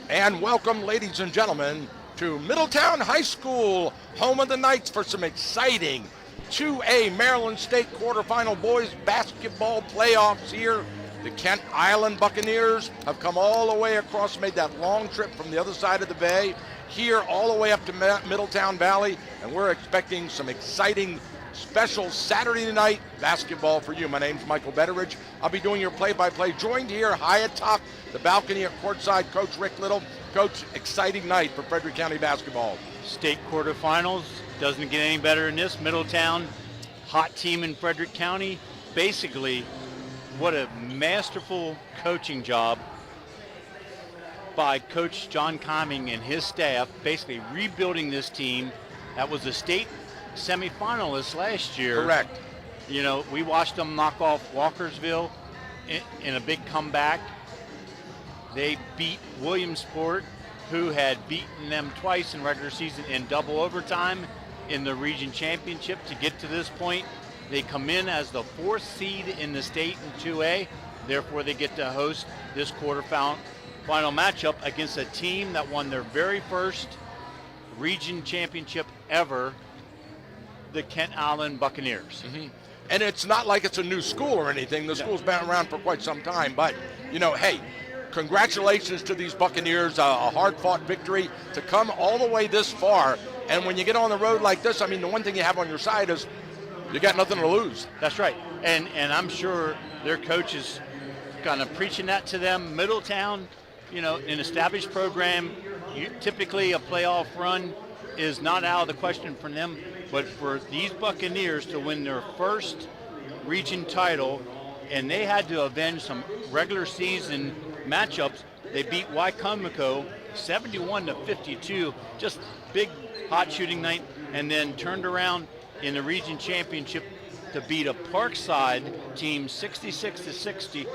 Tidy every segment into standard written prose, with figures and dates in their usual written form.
And welcome, ladies and gentlemen, to Middletown High School, home of the Knights, for some exciting 2A Maryland State quarterfinal boys basketball playoffs here. The Kent Island Buccaneers have come all the way across, made that long trip from the other side of the bay, here all the way up to Middletown Valley, and we're expecting some exciting special Saturday night basketball for you. My name's Michael Betteridge. I'll be doing your play-by-play, joined here high atop the balcony at courtside, Coach Rick Little. Coach, exciting night for Frederick County basketball. State quarterfinals, doesn't get any better than this. Middletown, hot team in Frederick County. Basically, what a masterful coaching job by Coach John Coming and his staff, basically rebuilding this team. That was a state semifinalist last year. Correct. You know, we watched them knock off Walkersville in a big comeback. They beat Williamsport, who had beaten them twice in regular season in double overtime in the region championship to get to this point. They come in as the 4th seed in the state in 2A. Therefore, they get to host this quarterfinal matchup against a team that won their very first region championship ever, the Kent Island Buccaneers. Mm-hmm. And it's not like it's a new school or anything. The school's been around for quite some time. But, you know, hey, congratulations to these Buccaneers, a hard-fought victory to come all the way this far. And when you get on the road like this, I mean, the one thing you have on your side is you got nothing to lose. That's right. And I'm sure their coach is kind of preaching that to them. Middletown, you know, an established program, typically a playoff run is not out of the question for them. But for these Buccaneers to win their first region title, and they had to avenge some regular season matchups. They beat Wycomico 71-52, just big hot shooting night, and then turned around in the region championship to beat a Parkside team 66-60.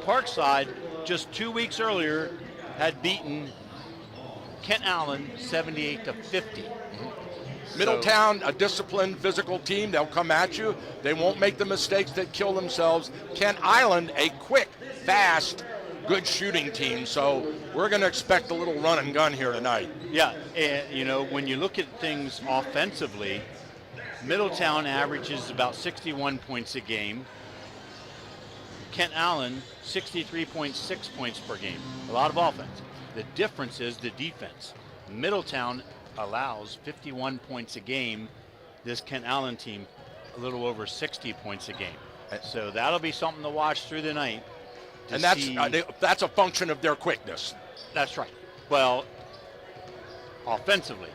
Parkside just 2 weeks earlier had beaten Kent Island 78-50. Middletown, a disciplined, physical team. They'll come at you. They won't make the mistakes that kill themselves. Kent Island, a quick, fast, good shooting team. So we're going to expect a little run and gun here tonight. Yeah, and you know, when you look at things offensively, Middletown averages about 61 points a game. Kent Island, 63.6 points per game. A lot of offense. The difference is the defense. Middletown allows 51 points a game. This Kent Island team, a little over 60 points a game. So that'll be something to watch through the night. And that's a function of their quickness. That's right. Well, offensively.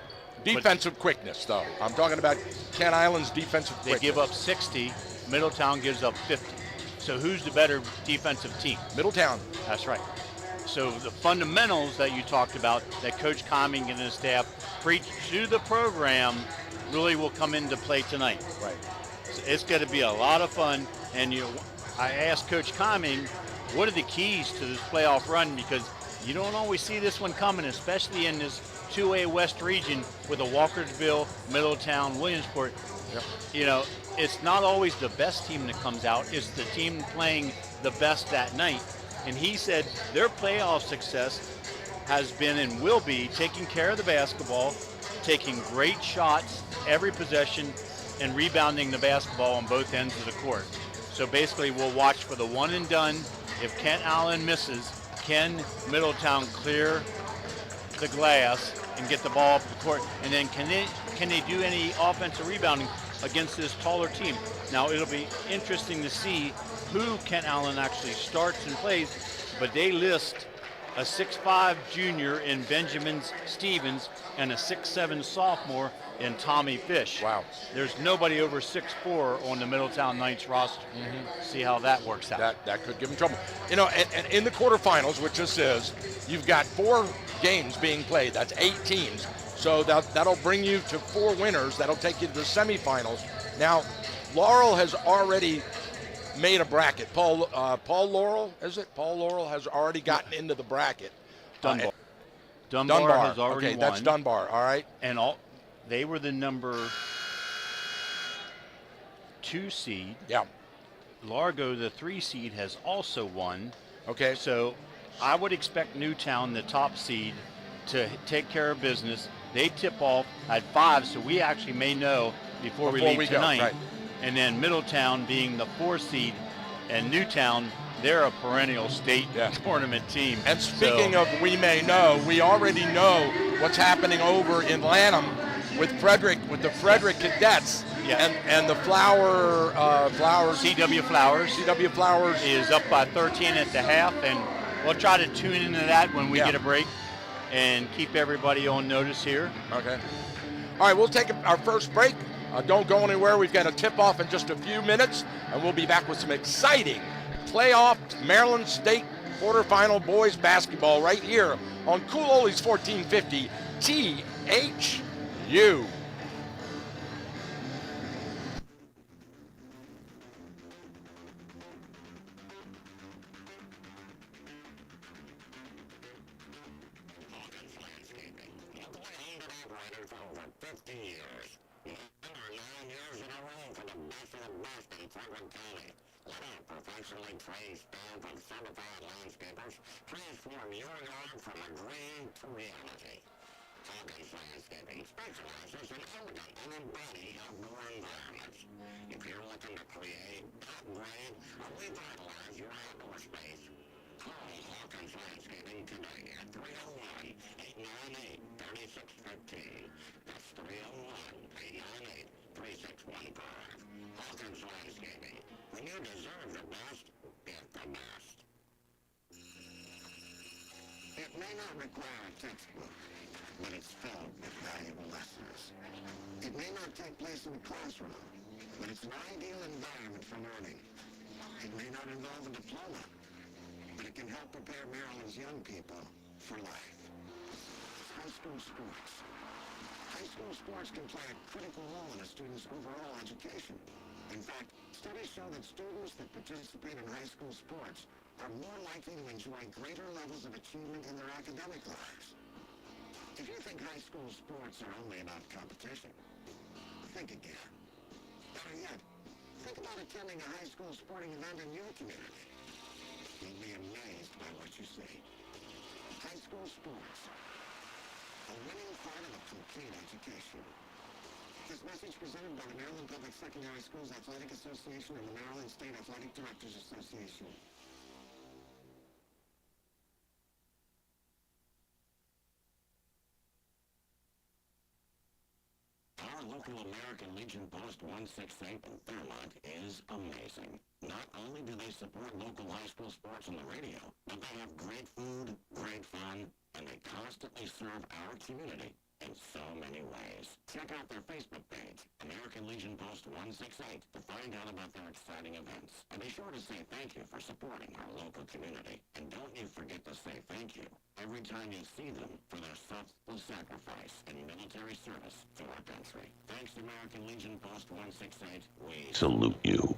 Defensive quickness, though. I'm talking about Kent Island's defensive quickness. They give up 60. Middletown gives up 50. So who's the better defensive team? Middletown. That's right. So the fundamentals that you talked about, that Coach Coming and his staff preach to the program, really will come into play tonight. Right. So it's going to be a lot of fun. And I asked Coach Coming, what are the keys to this playoff run? Because you don't always see this one coming, especially in this 2A West region with a Walkersville, Middletown, Williamsport. Yep. You know, it's not always the best team that comes out. It's the team playing the best that night. And he said their playoff success has been and will be taking care of the basketball, taking great shots every possession, and rebounding the basketball on both ends of the court. So basically we'll watch for the one and done. If Kent Island misses, can Middletown clear the glass and get the ball up the court? And then can they do any offensive rebounding against this taller team? Now it'll be interesting to see who Kent Island actually starts and plays, but they list a 6'5" junior in Benjamin Stevens and a 6'7" sophomore in Tommy Fish. Wow. There's nobody over 6'4" on the Middletown Knights roster. Mm-hmm. See how that works out. That could give them trouble. You know, and in the quarterfinals, which this is, you've got 4 games being played. That's 8 teams. So that'll bring you to 4 winners. That'll take you to the semifinals. Now, Laurel has already made a bracket. Paul Laurel, is it? Paul Laurel has already gotten into the bracket. Dunbar. Dunbar has already won. That's Dunbar, all right. And they were the number 2 seed. Yeah. Largo, the 3 seed, has also won. Okay. So I would expect Newtown, the top seed, to take care of business. They tip off at 5, so we actually may know before we leave tonight. Go, right. And then Middletown being the 4 seed, and Newtown, they're a perennial state tournament team. And speaking of we may know, we already know what's happening over in Lanham with Frederick, with the Frederick Cadets. Yeah. And the Flowers. CW Flowers. CW Flowers is up by 13 at the half, and we'll try to tune into that when we get a break and keep everybody on notice here. Okay. All right, we'll take our first break. Don't go anywhere. We've got a tip-off in just a few minutes, and we'll be back with some exciting playoff Maryland State quarterfinal boys basketball right here on Coololi's 1450 THU. Professionally trained staff and certified landscapers transform your yard from a dream to reality. Hawkins Landscaping specializes in elegant and embodied outdoor environments. If you're looking to create, upgrade, or revitalize your outdoor space, call Hawkins Landscaping today at 301-898-3615. That's 301-898-3615. Hawkins Landscaping. When you deserve the best, get the best. It may not require a textbook, but it's filled with valuable lessons. It may not take place in a classroom, but it's an ideal environment for learning. It may not involve a diploma, but it can help prepare Maryland's young people for life. High school sports. High school sports can play a critical role in a student's overall education. In fact, studies show that students that participate in high school sports are more likely to enjoy greater levels of achievement in their academic lives. If you think high school sports are only about competition, think again. Better yet, think about attending a high school sporting event in your community. You'll be amazed by what you see. High school sports. A winning part of a complete education. This message presented by the Maryland Public Secondary Schools Athletic Association and the Maryland State Athletic Directors Association. Our local American Legion Post 168 in Fairmont is amazing. Not only do they support local high school sports on the radio, but they have great food, great fun, and they constantly serve our community in so many ways. Check out their Facebook page, American Legion Post 168, to find out about their exciting events. And be sure to say thank you for supporting our local community. And don't you forget to say thank you every time you see them for their selfless sacrifice and military service to our country. Thanks, American Legion Post 168. We salute you.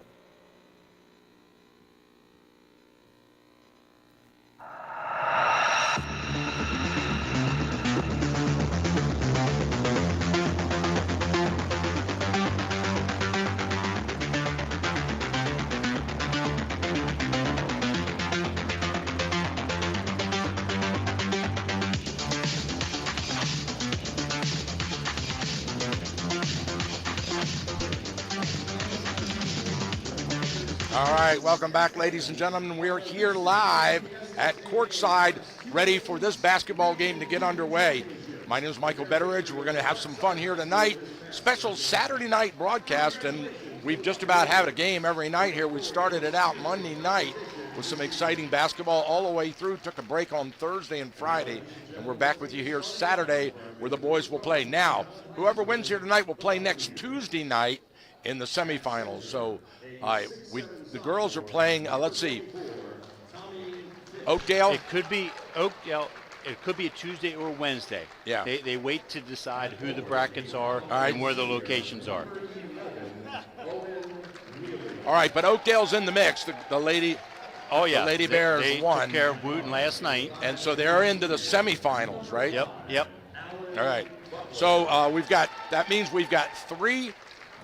All right, welcome back, ladies and gentlemen. We're here live at courtside, ready for this basketball game to get underway. My name is Michael Betteridge. We're going to have some fun here tonight. Special Saturday night broadcast, and we've just about had a game every night here. We started it out Monday night with some exciting basketball all the way through. Took a break on Thursday and Friday, and we're back with you here Saturday where the boys will play. Now, whoever wins here tonight will play next Tuesday night in the semifinals. So the girls are playing, let's see, Oakdale. It could be Oakdale. It could be a Tuesday or Wednesday. Yeah. They wait to decide who the brackets are and where the locations are. All right, but Oakdale's in the mix. The Lady Bears they won. Took care of Wooten last night. And so they're into the semifinals, right? Yep. All right. So that means we've got 3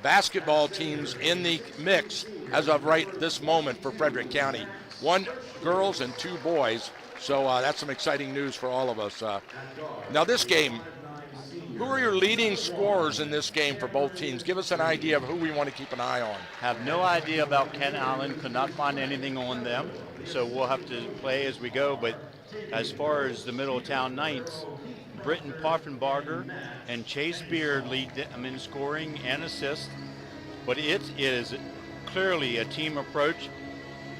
basketball teams in the mix as of right this moment for Frederick County. 1 girls and 2 boys. So that's some exciting news for all of us. Now this game, who are your leading scorers in this game for both teams? Give us an idea of who we want to keep an eye on. Have no idea about Kent Island, could not find anything on them, so we'll have to play as we go. But as far as the Middletown Knights, Britton Poffenbarger and Chase Beard lead them in scoring and assists, but it is clearly a team approach.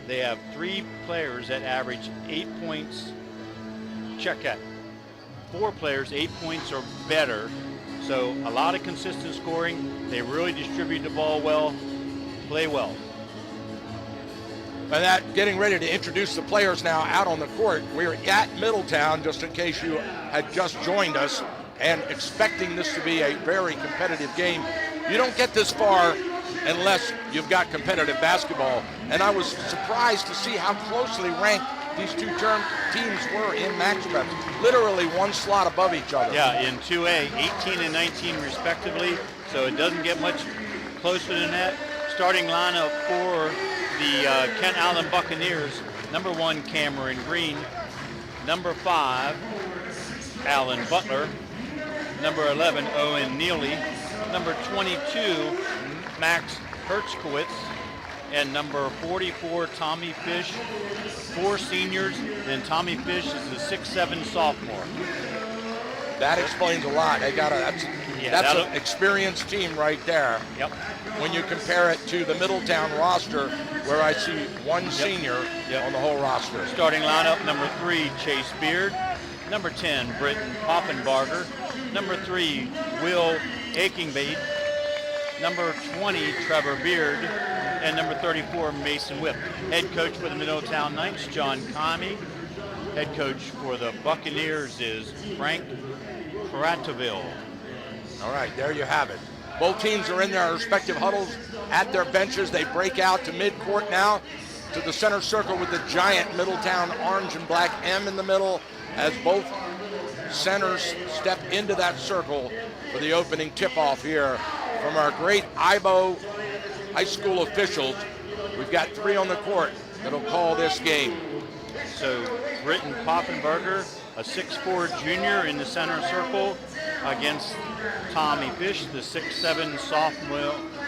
They have 3 players that average 8 points. Check that. 4 players, 8 points or better. So a lot of consistent scoring. They really distribute the ball well, play well. And that, getting ready to introduce the players now out on the court. We're at Middletown, just in case you had just joined us, and expecting this to be a very competitive game. You don't get this far unless you've got competitive basketball. And I was surprised to see how closely ranked these two teams were in matchups. Literally one slot above each other. Yeah, in 2A, 18 and 19 respectively, so it doesn't get much closer than that. Starting lineup for the Kent Island Buccaneers: number 1, Cameron Green; number 5, Alan Butler; number 11, Owen Neely; number 22, Max Hertzkowitz; and number 44, Tommy Fish. 4 seniors, and Tommy Fish is a 6'7" sophomore. That explains a lot. That's an experienced team right there. Yep. When you compare it to the Middletown roster, where I see 1 senior on the whole roster. Starting lineup: number 3, Chase Beard; number 10, Britton Poffenbarger; number 3, Will Akingbade; number 20, Trevor Beard; and number 34, Mason Whip. Head coach for the Middletown Knights, John Comey. Head coach for the Buccaneers is Frank Prattville. All right, there you have it. Both teams are in their respective huddles at their benches. They break out to midcourt now, to the center circle with the giant Middletown orange and black M in the middle, as both centers step into that circle for the opening tip-off here from our great IBO high school officials. We've got 3 on the court that'll call this game. So Britton Poffenbarger, a 6'4" junior in the center circle, against Tommy Fish, the 6'7"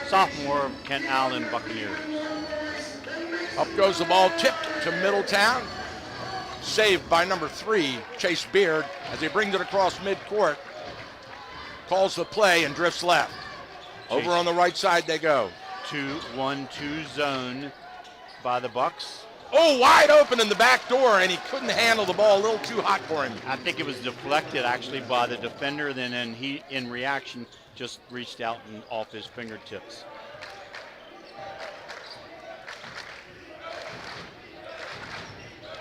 sophomore of Kent Island Buccaneers. Up goes the ball, tipped to Middletown. Saved by number 3, Chase Beard, as he brings it across midcourt. Calls the play and drifts left. Over on the right side they go. 2-1-2 zone by the Bucks. Oh, wide open in the back door, and he couldn't handle the ball. A little too hot for him. I think it was deflected actually by the defender, then he, in reaction, just reached out and off his fingertips.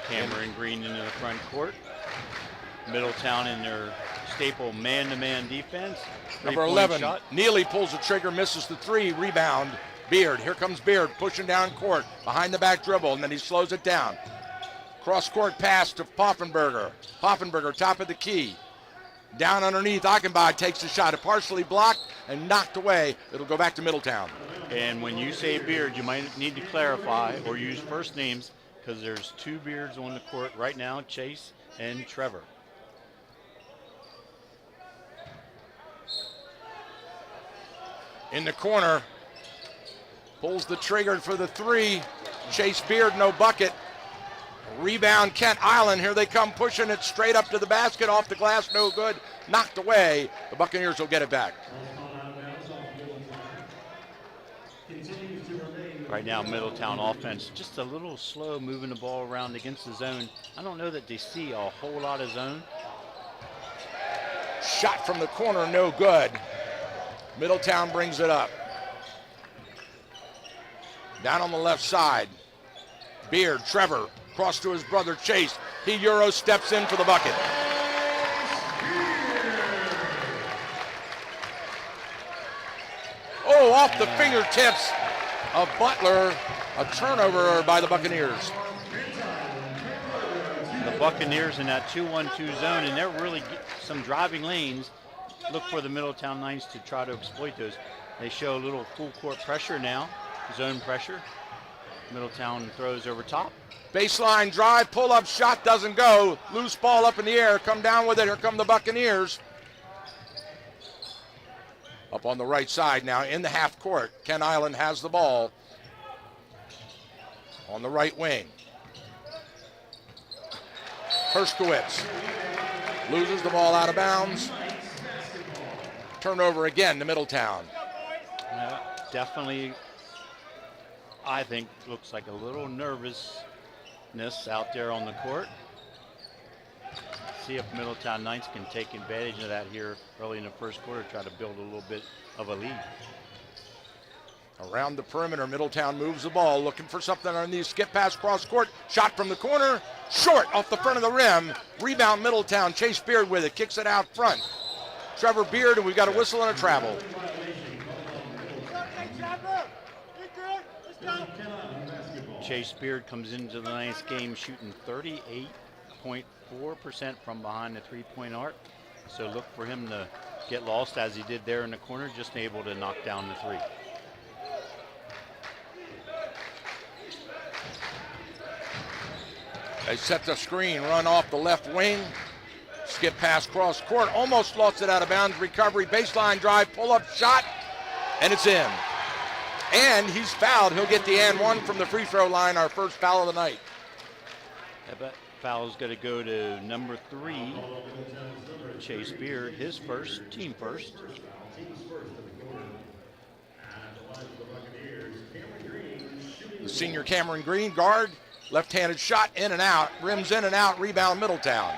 Cameron Green into the front court. Middletown in their staple man-to-man defense. Number 11, Neely pulls the trigger, misses the 3, rebound. Beard, here comes Beard, pushing down court, behind the back dribble, and then he slows it down. Cross-court pass to Poffenbarger. Poffenbarger, top of the key. Down underneath, Achenbach takes the shot. It partially blocked and knocked away. It'll go back to Middletown. And when you say Beard, you might need to clarify or use first names, because there's 2 Beards on the court right now, Chase and Trevor. In the corner, pulls the trigger for the 3. Chase Beard, no bucket. Rebound, Kent Island. Here they come, pushing it straight up to the basket, off the glass, no good. Knocked away. The Buccaneers will get it back. Right now, Middletown offense just a little slow moving the ball around against the zone. I don't know that they see a whole lot of zone. Shot from the corner, no good. Middletown brings it up. Down on the left side. Beard, Trevor, cross to his brother Chase. He Euro steps in for the bucket. Oh, off the fingertips of Butler. A turnover by the Buccaneers. The Buccaneers in that 2-1-2 zone, and they're really some driving lanes. Look for the Middletown Knights to try to exploit those. They show a little full court pressure now, zone pressure. Middletown throws over top. Baseline drive, pull-up shot doesn't go. Loose ball up in the air, come down with it. Here come the Buccaneers. Up on the right side now in the half court. Kent Island has the ball on the right wing. Herskowitz loses the ball out of bounds. Turnover again to Middletown. Definitely, I think, looks like a little nervousness out there on the court. See if Middletown Knights can take advantage of that here early in the first quarter, try to build a little bit of a lead. Around the perimeter, Middletown moves the ball, looking for something on these skip pass cross court. Shot from the corner, short off the front of the rim. Rebound Middletown, Chase Beard with it, kicks it out front. Trevor Beard, and we've got a whistle and a travel. Chase Beard comes into the night's game shooting 38.4% from behind the three-point arc. So look for him to get lost as he did there in the corner, just able to knock down the three. They set the screen, run off the left wing. Skip pass cross court, almost lost it out of bounds. Recovery, baseline drive, pull-up shot, and it's in. And he's fouled. He'll get the and one from the free throw line, our first foul of the night. That foul is going to go to number 3, Chase Beard, his first, team first. The senior Cameron Green, guard, left-handed shot, in and out, rims in and out, rebound Middletown.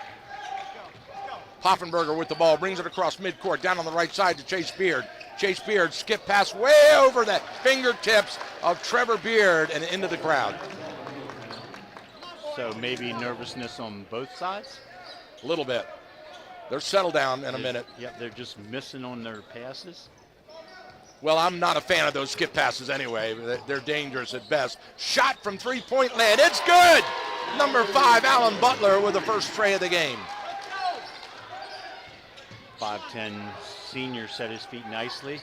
Poffenberger with the ball, brings it across midcourt, down on the right side to Chase Beard. Chase Beard, skip pass way over the fingertips of Trevor Beard and into the crowd. So maybe nervousness on both sides? A little bit. They're settled down in a minute. Yep, they're just missing on their passes. Well, I'm not a fan of those skip passes anyway. They're dangerous at best. Shot from three-point land. It's good! Number 5, Alan Butler with the first tray of the game. 5'10" senior set his feet nicely.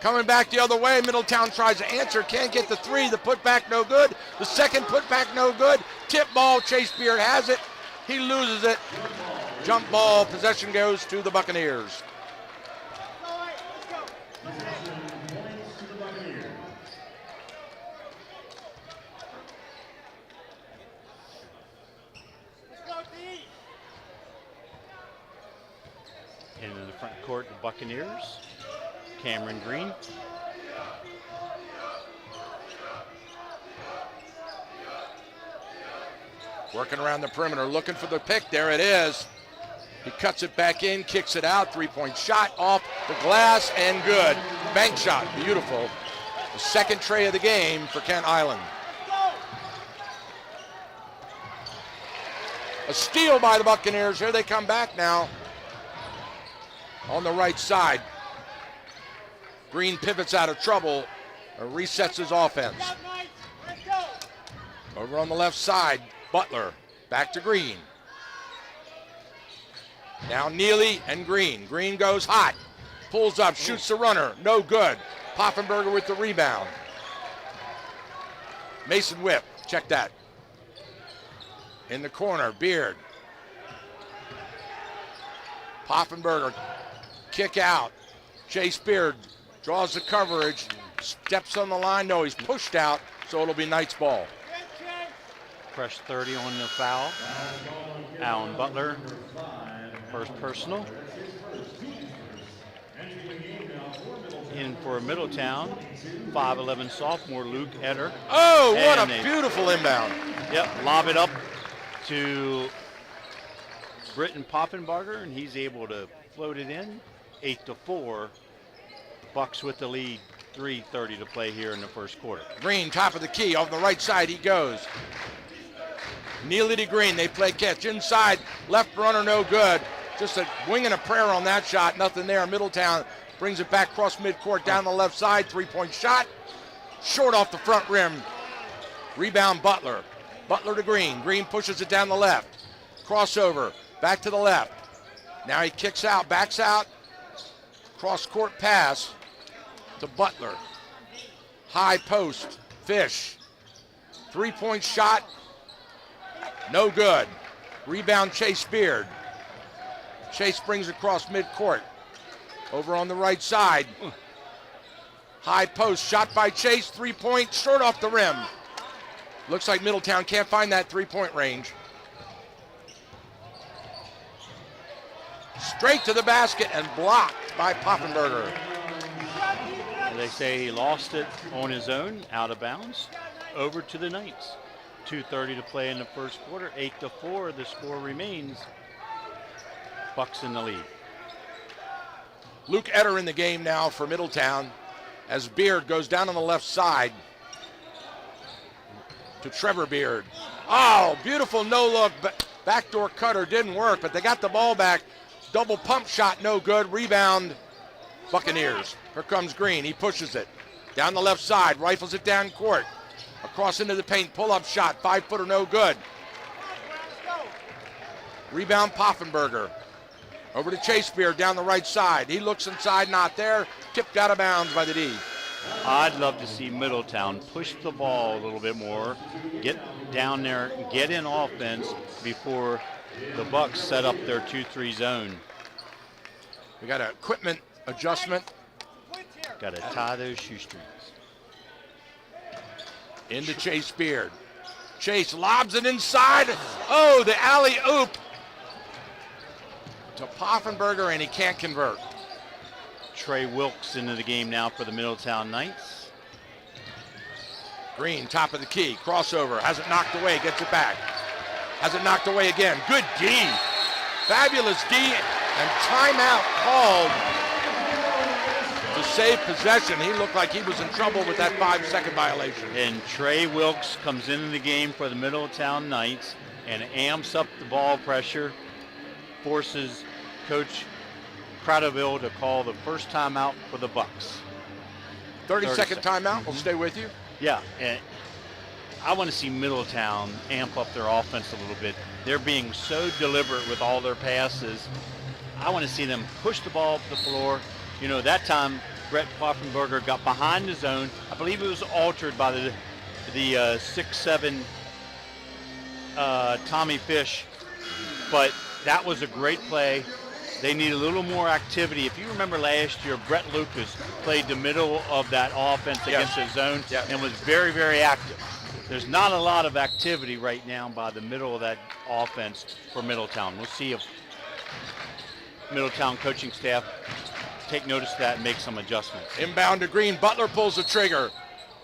Coming back the other way, Middletown tries to answer, can't get the three. The putback no good. The second putback no good. Tip ball, Chase Beard has it. He loses it. Jump ball, possession goes to the Buccaneers. Into the front court, the Buccaneers. Cameron Green. Working around the perimeter, looking for the pick. There it is. He cuts it back in, kicks it out. Three-point shot off the glass and good. Bank shot, beautiful. The second tray of the game for Kent Island. A steal by the Buccaneers. Here they come back now. On the right side. Green pivots out of trouble, resets his offense. Over on the left side, Butler, back to Green. Now Neely and Green. Green goes hot, pulls up, shoots the runner, no good. Poffenberger with the rebound. Mason Whip, check that. In the corner, Beard. Poffenberger, kick out. Chase Beard draws the coverage, steps on the line. No, he's pushed out, so it'll be Knights ball. Fresh 30 on the foul. Alan Butler, first personal. In for Middletown, 5'11" sophomore Luke Eder. Oh, what a beautiful inbound. Yep, lob it up to Britton Poffenbarger, and he's able to float it in. 8-4. Bucks with the lead. 3:30 to play here in the first quarter. Green, top of the key, off the right side he goes. Neely to Green, they play catch inside, left runner no good. Just a wing and a prayer on that shot, nothing there. Middletown brings it back across midcourt, down the left side, three-point shot. Short off the front rim. Rebound Butler. Butler to Green. Green pushes it down the left. Crossover, back to the left. Now he kicks out, backs out. Cross-court pass to Butler. High post, Fish. Three-point shot, no good. Rebound, Chase Beard. Chase brings across midcourt. Over on the right side. High post, shot by Chase, three-point, short off the rim. Looks like Middletown can't find that three-point range. Straight to the basket and blocked by Poffenberger. They say he lost it on his own, out of bounds, over to the Knights. 2:30 to play in the first quarter, 8-4, the score remains. Bucks in the lead. Luke Etter in the game now for Middletown as Beard goes down on the left side to Trevor Beard. Oh, beautiful no-look backdoor cutter, didn't work, but they got the ball back. Double pump shot, no good. Rebound, Buccaneers. Here comes Green, he pushes it. Down the left side, rifles it down court. Across into the paint, pull-up shot, 5-footer, no good. Rebound, Poffenberger. Over to Chase Beard down the right side. He looks inside, not there. Tipped out of bounds by the D. I'd love to see Middletown push the ball a little bit more, get down there, get in offense before the Bucks set up their 2-3 zone. We got an equipment adjustment. Got to tie those shoestrings. Into Chase Beard. Chase lobs it inside. Oh, the alley-oop to Poffenberger, and he can't convert. Trey Wilkes into the game now for the Middletown Knights. Green, top of the key, crossover, has it knocked away, gets it back. Has it knocked away again. Good D. Fabulous D, and timeout called to save possession. He looked like he was in trouble with that 5-second violation. And Trey Wilkes comes into the game for the Middletown Knights and amps up the ball pressure, forces Coach Cradoville to call the first timeout for the Bucks. 30-second timeout, we'll stay with you. Yeah, and I want to see Middletown amp up their offense a little bit. They're being so deliberate with all their passes. I want to see them push the ball up the floor. You know, that time Brett Poffenberger got behind the zone. I believe it was altered by the 6'7" Tommy Fish, but that was a great play. They need a little more activity. If you remember last year, Brett Lucas played the middle of that offense against the zone and was very, very active. There's not a lot of activity right now by the middle of that offense for Middletown. We'll see if Middletown coaching staff take notice of that and make some adjustments. Inbound to Green. Butler pulls the trigger.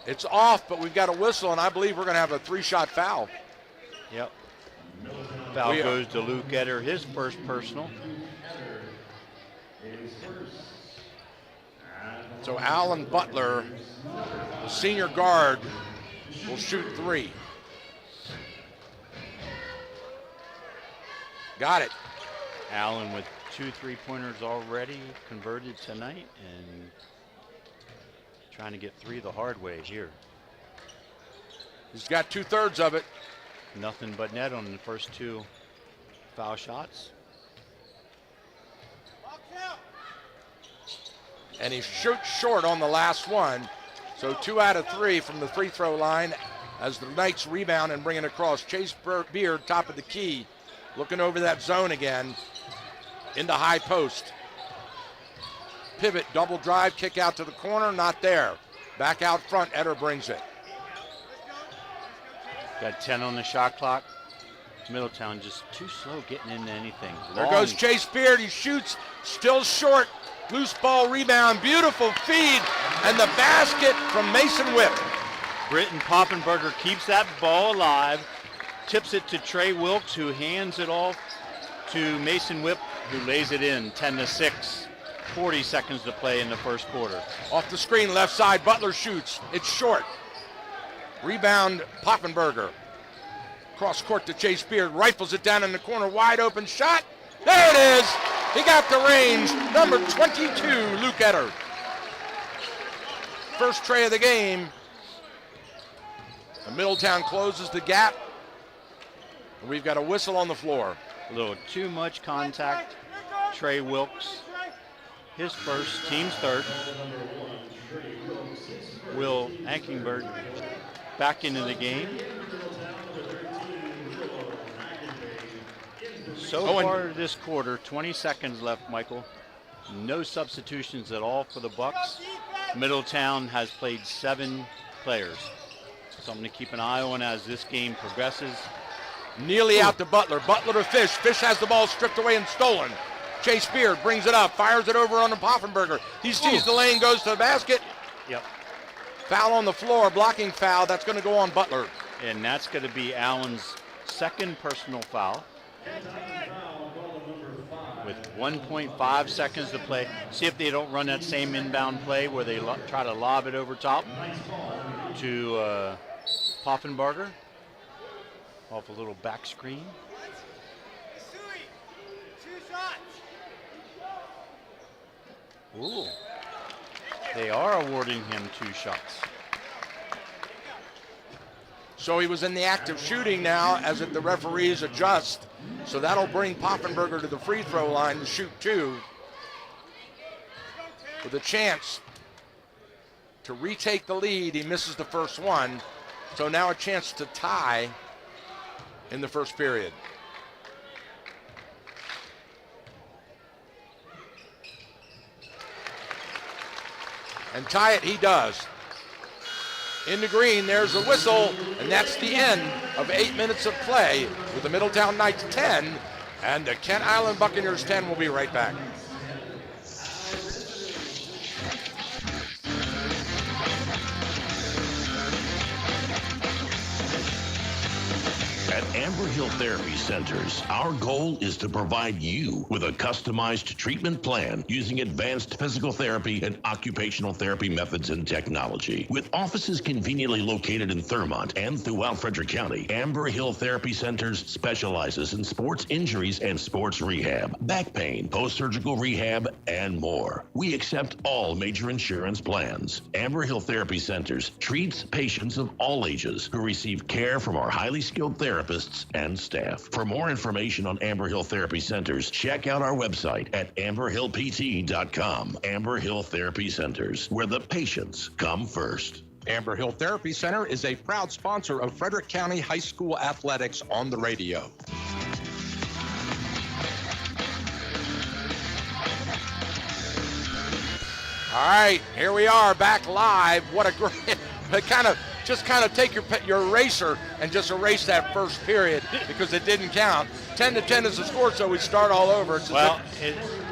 It's off, but we've got a whistle, and I believe we're going to have a 3-shot foul. Yep. Foul goes to Luke Etter, his first personal. So Alan Butler, the senior guard, will shoot 3. Got it. Allen with 2 3-pointers already converted tonight and trying to get 3 the hard way here. He's got 2/3 of it. Nothing but net on the first 2 foul shots. And he shoots short on the last one. So 2 out of 3 from the free throw line as the Knights rebound and bring it across. Chase Beard, top of the key, looking over that zone again into high post. Pivot, double drive, kick out to the corner, not there. Back out front, Etter brings it. Got 10 on the shot clock. Middletown just too slow getting into anything. There goes Chase Beard, he shoots, still short. Loose ball rebound, beautiful feed, and the basket from Mason Whip. Britton Poffenberger keeps that ball alive, tips it to Trey Wilkes, who hands it off to Mason Whip, who lays it in, 10-6. 40 seconds to play in the first quarter. Off the screen, left side, Butler shoots. It's short. Rebound, Poffenberger. Cross court to Chase Beard, rifles it down in the corner, wide open shot. There it is. He got the range. Number 22, Luke Etter. First tray of the game. And Middletown closes the gap. And we've got a whistle on the floor. A little too much contact. Trey Wilkes, his first, team's third. Will Ankenberg back into the game. So far this quarter, 20 seconds left, Michael. No substitutions at all for the Bucks. Middletown has played 7 players. Something to keep an eye on as this game progresses. Neely out to Butler. Butler to Fish. Fish has the ball stripped away and stolen. Chase Beard brings it up, fires it over on the Poffenberger. He sees the lane, goes to the basket. Yep. Foul on the floor, blocking foul. That's going to go on Butler. And that's going to be Allen's second personal foul. With 1.5 seconds to play. See if they don't run that same inbound play where they try to lob it over top to Poffenberger off a little back screen. Ooh. They are awarding him 2 shots. So he was in the act of shooting now as the referees adjust. So that'll bring Poffenberger to the free throw line to shoot 2 with a chance to retake the lead. He misses the first one. So now a chance to tie in the first period. And tie it he does. In the green, there's a whistle, and that's the end of 8 minutes of play with the Middletown Knights 10 and the Kent Island Buccaneers 10. We'll be right back. At Amber Hill Therapy Centers, our goal is to provide you with a customized treatment plan using advanced physical therapy and occupational therapy methods and technology. With offices conveniently located in Thurmont and throughout Frederick County, Amber Hill Therapy Centers specializes in sports injuries and sports rehab, back pain, post-surgical rehab, and more. We accept all major insurance plans. Amber Hill Therapy Centers treats patients of all ages who receive care from our highly skilled therapists and staff. For more information on Amber Hill Therapy Centers, check out our website at amberhillpt.com. Amber Hill Therapy Centers, where the patients come first. Amber Hill Therapy Center is a proud sponsor of Frederick County High School athletics on the radio. All right, here we are back live. What a great, just take your eraser and just erase that first period because it didn't count. 10-10 is the score, so we start all over. Well,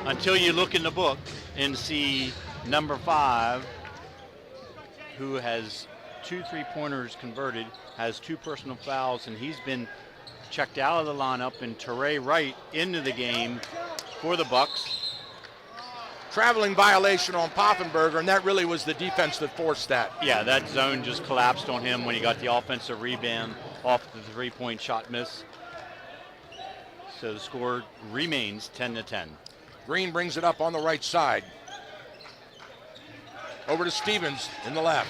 until you look in the book and see number 5, who has 2 3-pointers converted, has 2 personal fouls, and he's been checked out of the lineup, and Teray Wright into the game for the Bucks. Traveling violation on Poffenberger, and that really was the defense that forced that. Yeah, that zone just collapsed on him when he got the offensive rebound off the 3-point shot miss. So the score remains 10-10. Green brings it up on the right side. Over to Stevens in the left.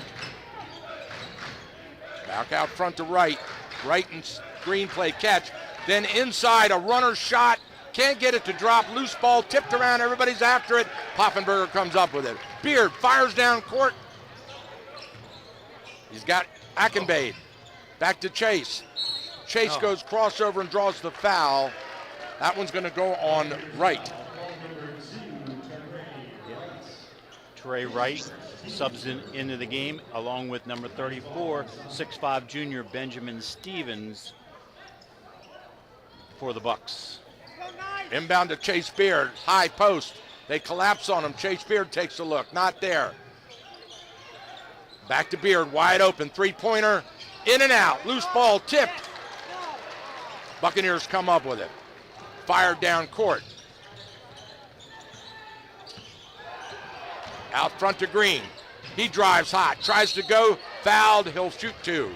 Back out front to Wright. Wright and Green play catch. Then inside, a runner shot. Can't get it to drop. Loose ball tipped around. Everybody's after it. Poffenberger comes up with it. Beard fires down court. He's got Ackenbade. Back to Chase. Chase goes crossover and draws the foul. That one's going to go on Wright. Teray Wright subs into the game along with number 34, 6'5" junior Benjamin Stevens for the Bucks. Inbound to Chase Beard, high post. They collapse on him. Chase Beard takes a look, not there. Back to Beard, wide open, 3-pointer, in and out, loose ball tipped. Buccaneers come up with it. Fired down court. Out front to Green. He drives hot, tries to go, fouled, he'll shoot 2.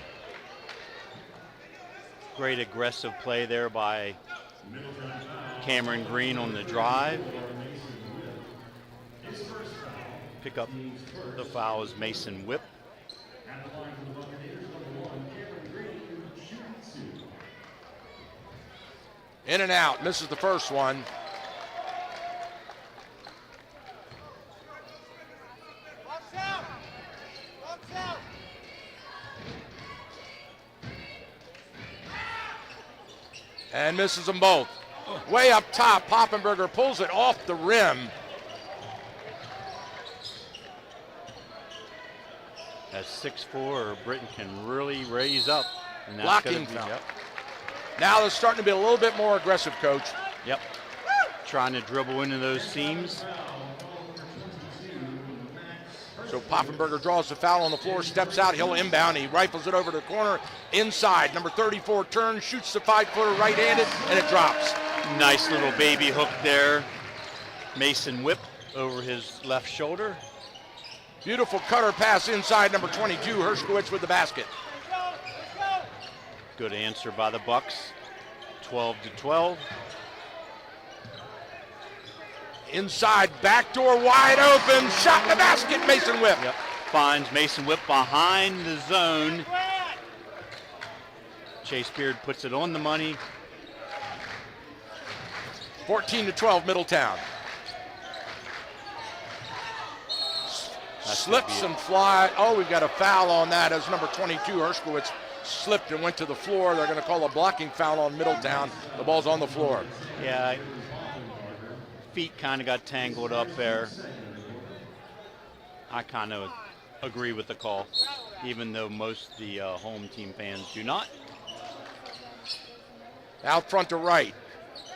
Great aggressive play there by Cameron Green on the drive. Pick up the foul is Mason Whip. In and out, misses the first one. And misses them both. way up top. Poffenberger pulls it off the rim. At 6'4", Britain can really raise up. And that's Blocking gonna foul. Yep. Now they're starting to be a little bit more aggressive, Coach. Yep. Trying to dribble into those seams. So Poffenberger draws the foul on the floor, steps out, he'll inbound, he rifles it over to the corner, inside, number 34 turns, shoots the 5-footer right-handed, and it drops. Nice little baby hook there. Mason Whip over his left shoulder. Beautiful cutter pass inside, number 22, Hershkowitz with the basket. Good answer by the Bucks. 12-12. Inside, backdoor wide open, shot in the basket, Mason Whip. Yep. Finds Mason Whip behind the zone. Chase Beard puts it on the money. 14-12, Middletown. Slips and fly. Oh, we've got a foul on that as number 22, Hershkowitz, slipped and went to the floor. They're going to call a blocking foul on Middletown. The ball's on the floor. Yeah, feet kind of got tangled up there. I kind of agree with the call, even though most of the home team fans do not. Out front to right.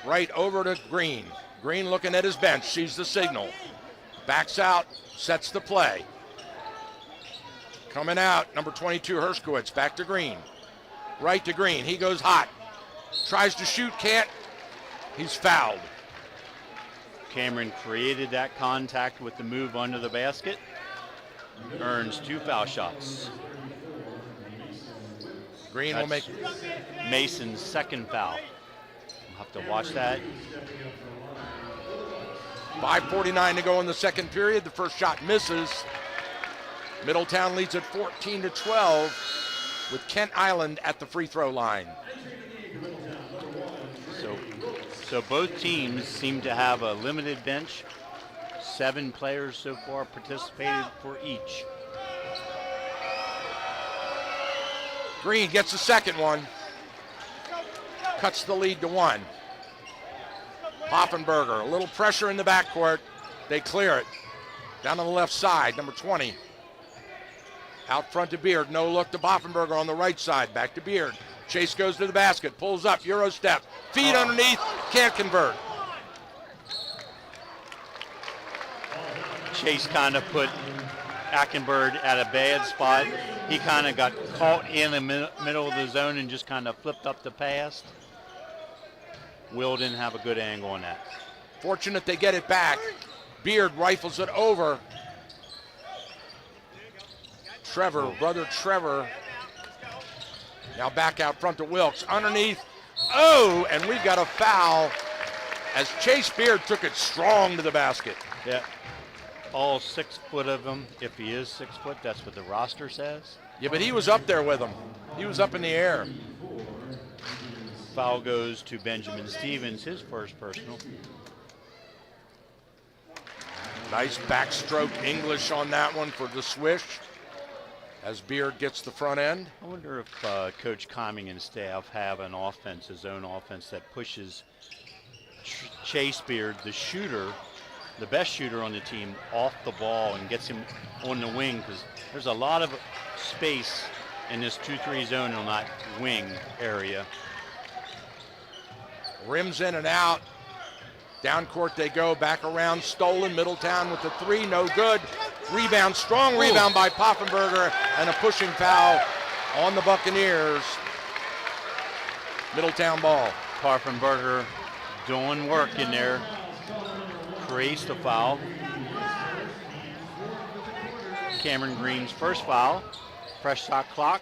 Right over to Green. Green looking at his bench, sees the signal. Backs out, sets the play. Coming out, number 22, Hershkowitz, back to Green. Right to Green, he goes hot. Tries to shoot, can't. He's fouled. Cameron created that contact with the move under the basket. Earns 2 foul shots. Green will make Mason's second foul. We'll have to watch that. 5:49 to go in the second period. The first shot misses. Middletown leads at 14-12 with Kent Island at the free throw line. So both teams seem to have a limited bench. 7 players so far participated for each. Green gets the second one. Cuts the lead to 1. Poffenberger, a little pressure in the backcourt. They clear it. Down on the left side, number 20. Out front to Beard, no look to Poffenberger on the right side. Back to Beard. Chase goes to the basket, pulls up, Euro step. Feed underneath, can't convert. Chase kind of put Ackenberg at a bad spot. He kind of got caught in the middle of the zone and just kind of flipped up the pass. Will didn't have a good angle on that. Fortunate they get it back. Beard rifles it over. Brother Trevor. Now back out front to Wilkes. Underneath. Oh, and we've got a foul as Chase Beard took it strong to the basket. Yeah. All 6 foot of him. If he is 6 foot, that's what the roster says. Yeah, but he was up there with him. He was up in the air. Foul goes to Benjamin Stevens, his first personal. Nice backstroke English on that one for the swish as Beard gets the front end. I wonder if Coach Coming and staff have an offense, his own offense, that pushes Chase Beard, the shooter, the best shooter on the team, off the ball and gets him on the wing, because there's a lot of space in this 2-3 zone on that wing area. Rims in and out. Down court they go, back around, stolen. Middletown with the 3, no good. Rebound, strong rebound by Poffenberger, and a pushing foul on the Buccaneers. Middletown ball. Poffenberger doing work in there. Creates the foul. Cameron Green's first foul. Fresh shot clock.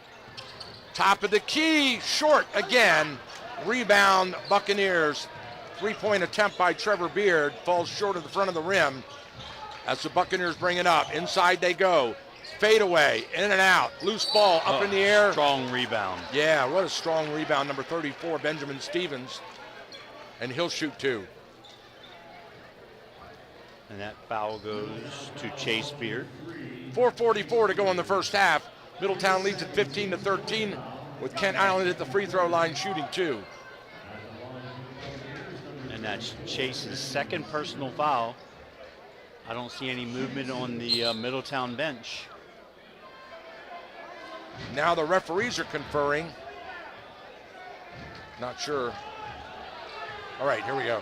Top of the key, short again. Rebound, Buccaneers. 3-point attempt by Trevor Beard falls short of the front of the rim as the Buccaneers bring it up. Inside they go. Fade away, in and out. Loose ball up in the air. Strong rebound. Yeah, what a strong rebound. Number 34, Benjamin Stevens. And he'll shoot 2. And that foul goes to Chase Beard. 4:44 to go in the first half. Middletown leads at 15-13 with Kent Island at the free throw line shooting 2. And that's Chase's second personal foul. I don't see any movement on the Middletown bench. Now the referees are conferring. Not sure. All right, here we go.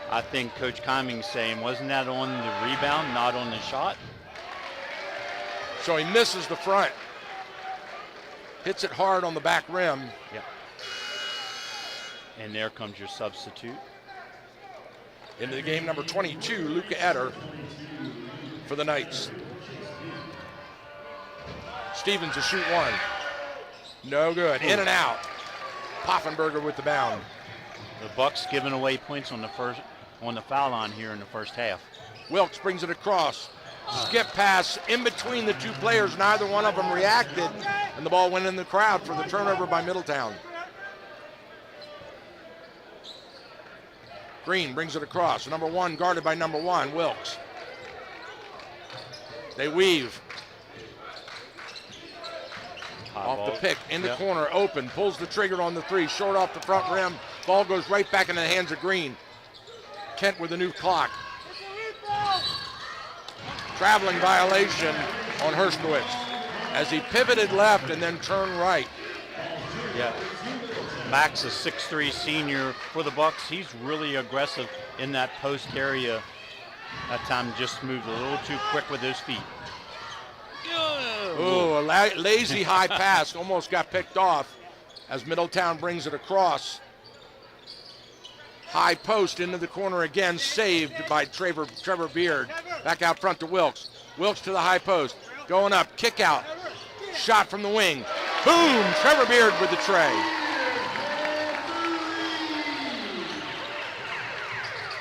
I think Coach Cummings saying, wasn't that on the rebound, not on the shot? So he misses the front. Hits it hard on the back rim. Yeah. And there comes your substitute. Into the game, number 22, Luca Etter for the Knights. Stevens to shoot one. No good. In and out. Poffenberger with the bound. The Bucks giving away points on the foul line here in the first half. Wilkes brings it across. Skip pass in between the two players. Neither one of them reacted, and the ball went in the crowd for the turnover by Middletown. Green brings it across. Number one guarded by number one, Wilkes. They weave. Off the pick, in the corner, open, pulls the trigger on the three, short off the front rim. Ball goes right back into the hands of Green. Kent with a new clock. Traveling violation on Herskowitz as he pivoted left and then turned right. Yeah. Max, a 6'3" senior for the Bucks. He's really aggressive in that post area. That time just moved a little too quick with his feet. Oh, a lazy high pass almost got picked off as Middletown brings it across. High post into the corner again, saved by Trevor Beard. Back out front to Wilkes. Wilkes to the high post. Going up, kick out. Shot from the wing. Boom! Trevor Beard with the tray.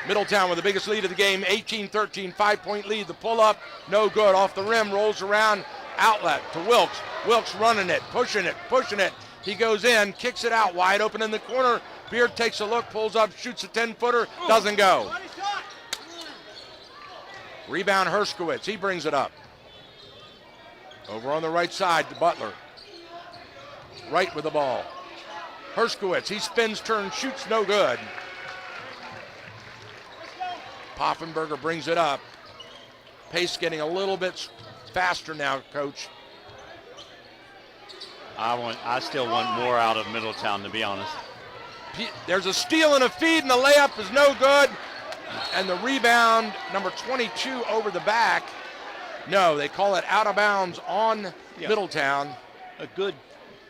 Middletown with the biggest lead of the game, 18-13, 5-point lead. The pull-up, no good. Off the rim, rolls around, outlet to Wilkes. Wilkes running it, pushing it, pushing it. He goes in, kicks it out, wide open in the corner. Beard takes a look, pulls up, shoots a 10-footer, doesn't go. Rebound Herskowitz, he brings it up. Over on the right side to Butler. Right with the ball. Herskowitz, he spins, turns, shoots, no good. Poffenberger brings it up. Pace getting a little bit faster now, Coach. I still want more out of Middletown, to be honest. There's a steal and a feed, and the layup is no good. And the rebound, number 22 over the back. No, they call it out of bounds on Middletown. A good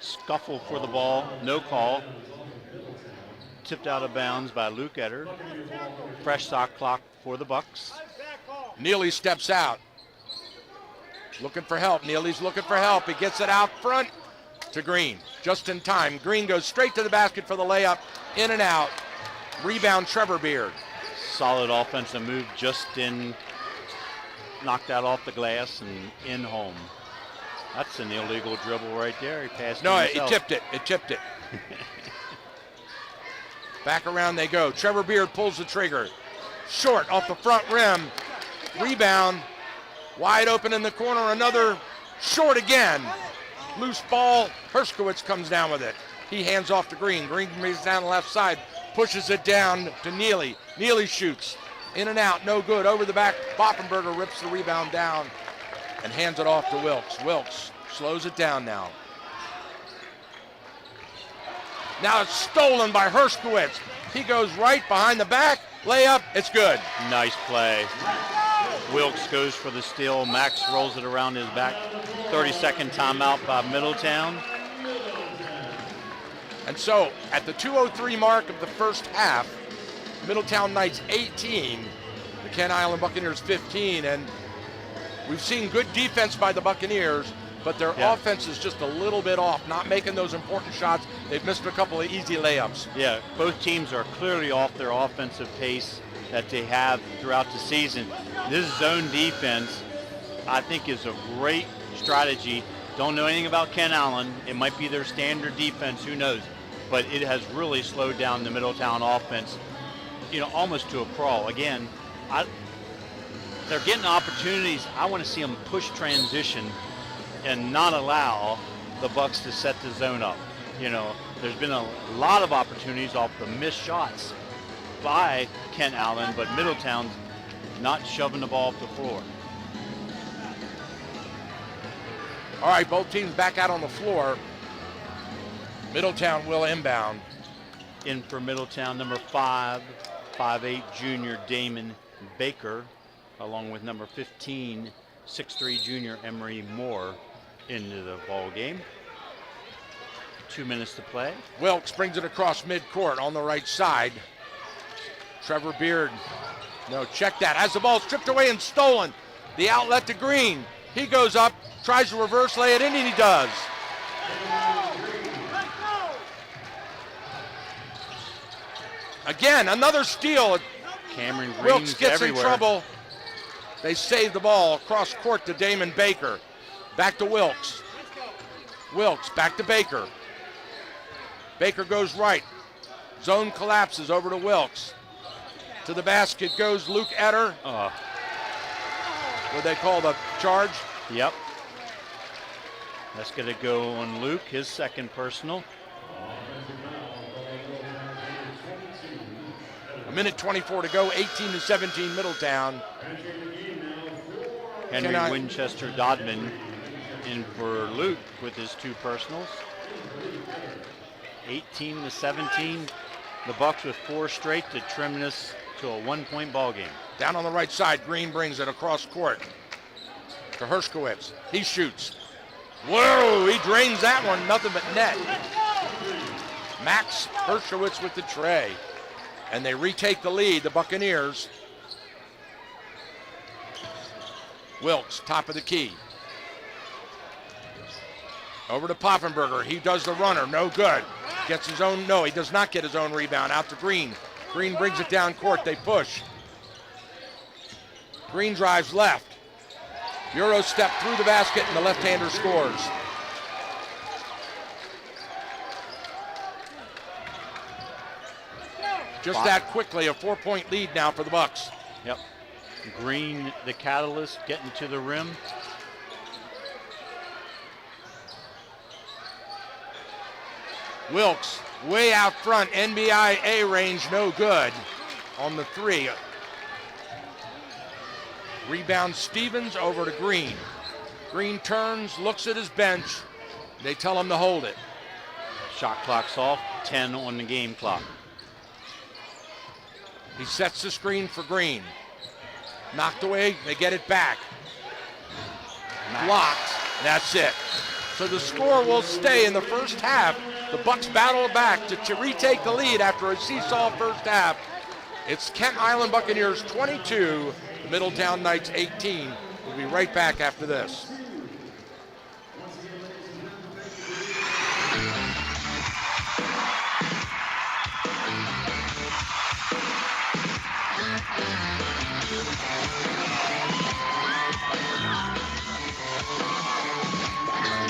scuffle for the ball, no call. Tipped out of bounds by Luke Etter. Fresh shot clock for the Bucks. Neely steps out. Looking for help. Neely's looking for help. He gets it out front to Green. Just in time. Green goes straight to the basket for the layup. In and out. Rebound Trevor Beard. Solid offensive move, just in, knocked that off the glass and in home. That's an illegal dribble right there. He passed No, it it tipped it. It tipped it. Back around they go. Trevor Beard pulls the trigger. Short off the front rim. Rebound. Wide open in the corner. Another short again. Loose ball. Herskowitz comes down with it. He hands off to Green. Green brings down the left side. Pushes it down to Neely. Neely shoots. In and out. No good. Over the back. Poffenberger rips the rebound down and hands it off to Wilkes. Wilkes slows it down now. Now it's stolen by Herskowitz. He goes right behind the back. Layup. It's good. Nice play. Wilkes goes for the steal. Max rolls it around his back. 30-second timeout by Middletown. And so at the 2:03 mark of the first half, Middletown Knights 18, the Kent Island Buccaneers 15. And we've seen good defense by the Buccaneers, but their offense is just a little bit off, not making those important shots. They've missed a couple of easy layups. Yeah, both teams are clearly off their offensive pace that they have throughout the season. This zone defense, I think, is a great strategy. Don't know anything about Kent Island. It might be their standard defense, who knows? But it has really slowed down the Middletown offense, almost to a crawl. Again, they're getting opportunities. I want to see them push transition and not allow the Bucks to set the zone up. There's been a lot of opportunities off the missed shots. by Kent Allen, but Middletown's not shoving the ball up the floor. All right, both teams back out on the floor. Middletown will inbound. In for Middletown, number 5'8" junior Damon Baker, along with number 15, 6'3" junior Emery Moore into the ball game. 2 minutes to play. Wilkes brings it across midcourt on the right side. Trevor Beard, no, check that. Has the ball stripped away and stolen. The outlet to Green. He goes up, tries to reverse lay it in, and he does. Again, another steal. Cameron Green's Wilkes gets everywhere. in trouble. They save the ball across court to Damon Baker. Back to Wilkes. Wilkes back to Baker. Baker goes right. Zone collapses over to Wilkes. To the basket goes Luke Etter. What they call the charge? Yep. That's going to go on Luke, his second personal. A minute 24 to go, 18-17 Middletown. Henry Winchester Dodman in for Luke with his 2 personals. 18-17. The Bucks with 4 straight to trim this to a 1-point ball game. Down on the right side, Green brings it across court to Hershkowitz. He shoots. Whoa, he drains that one, nothing but net. Max Hershkowitz with the tray. And they retake the lead, the Buccaneers. Wilkes, top of the key. Over to Poffenberger. He does the runner, no good. Gets his own, no, he does not get his own rebound. Out to Green. Green brings it down court, they push. Green drives left. Euro step through the basket and the left-hander scores. Just that quickly, a 4-point lead now for the Bucks. Yep. Green, the catalyst, getting to the rim. Wilkes, way out front, NBIA range, no good on the 3. Rebound Stevens over to Green. Green turns, looks at his bench. They tell him to hold it. Shot clock's off, 10 on the game clock. He sets the screen for Green. Knocked away, they get it back. Blocked, that's it. So the score will stay in the first half. The Bucks battle back to retake the lead after a seesaw first half. It's Kent Island Buccaneers 22, the Middletown Knights 18. We'll be right back after this.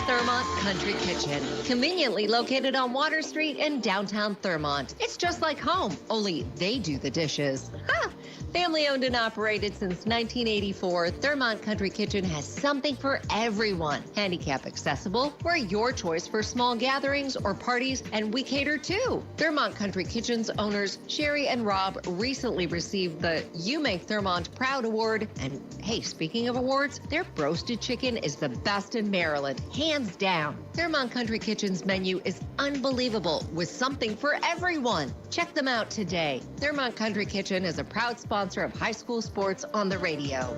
Thurmont Country Kitchen, conveniently located on Water Street in downtown Thurmont. It's just like home, only they do the dishes. Ha! Family owned and operated since 1984, Thurmont Country Kitchen has something for everyone. Handicap accessible, we're your choice for small gatherings or parties, and we cater too. Thurmont Country Kitchen's owners, Sherry and Rob, recently received the You Make Thurmont Proud Award. And hey, speaking of awards, their roasted chicken is the best in Maryland, hands down. Thurmont Country Kitchen's menu is unbelievable with something for everyone. Check them out today. Thurmont Country Kitchen is a proud sponsor of high school sports on the radio.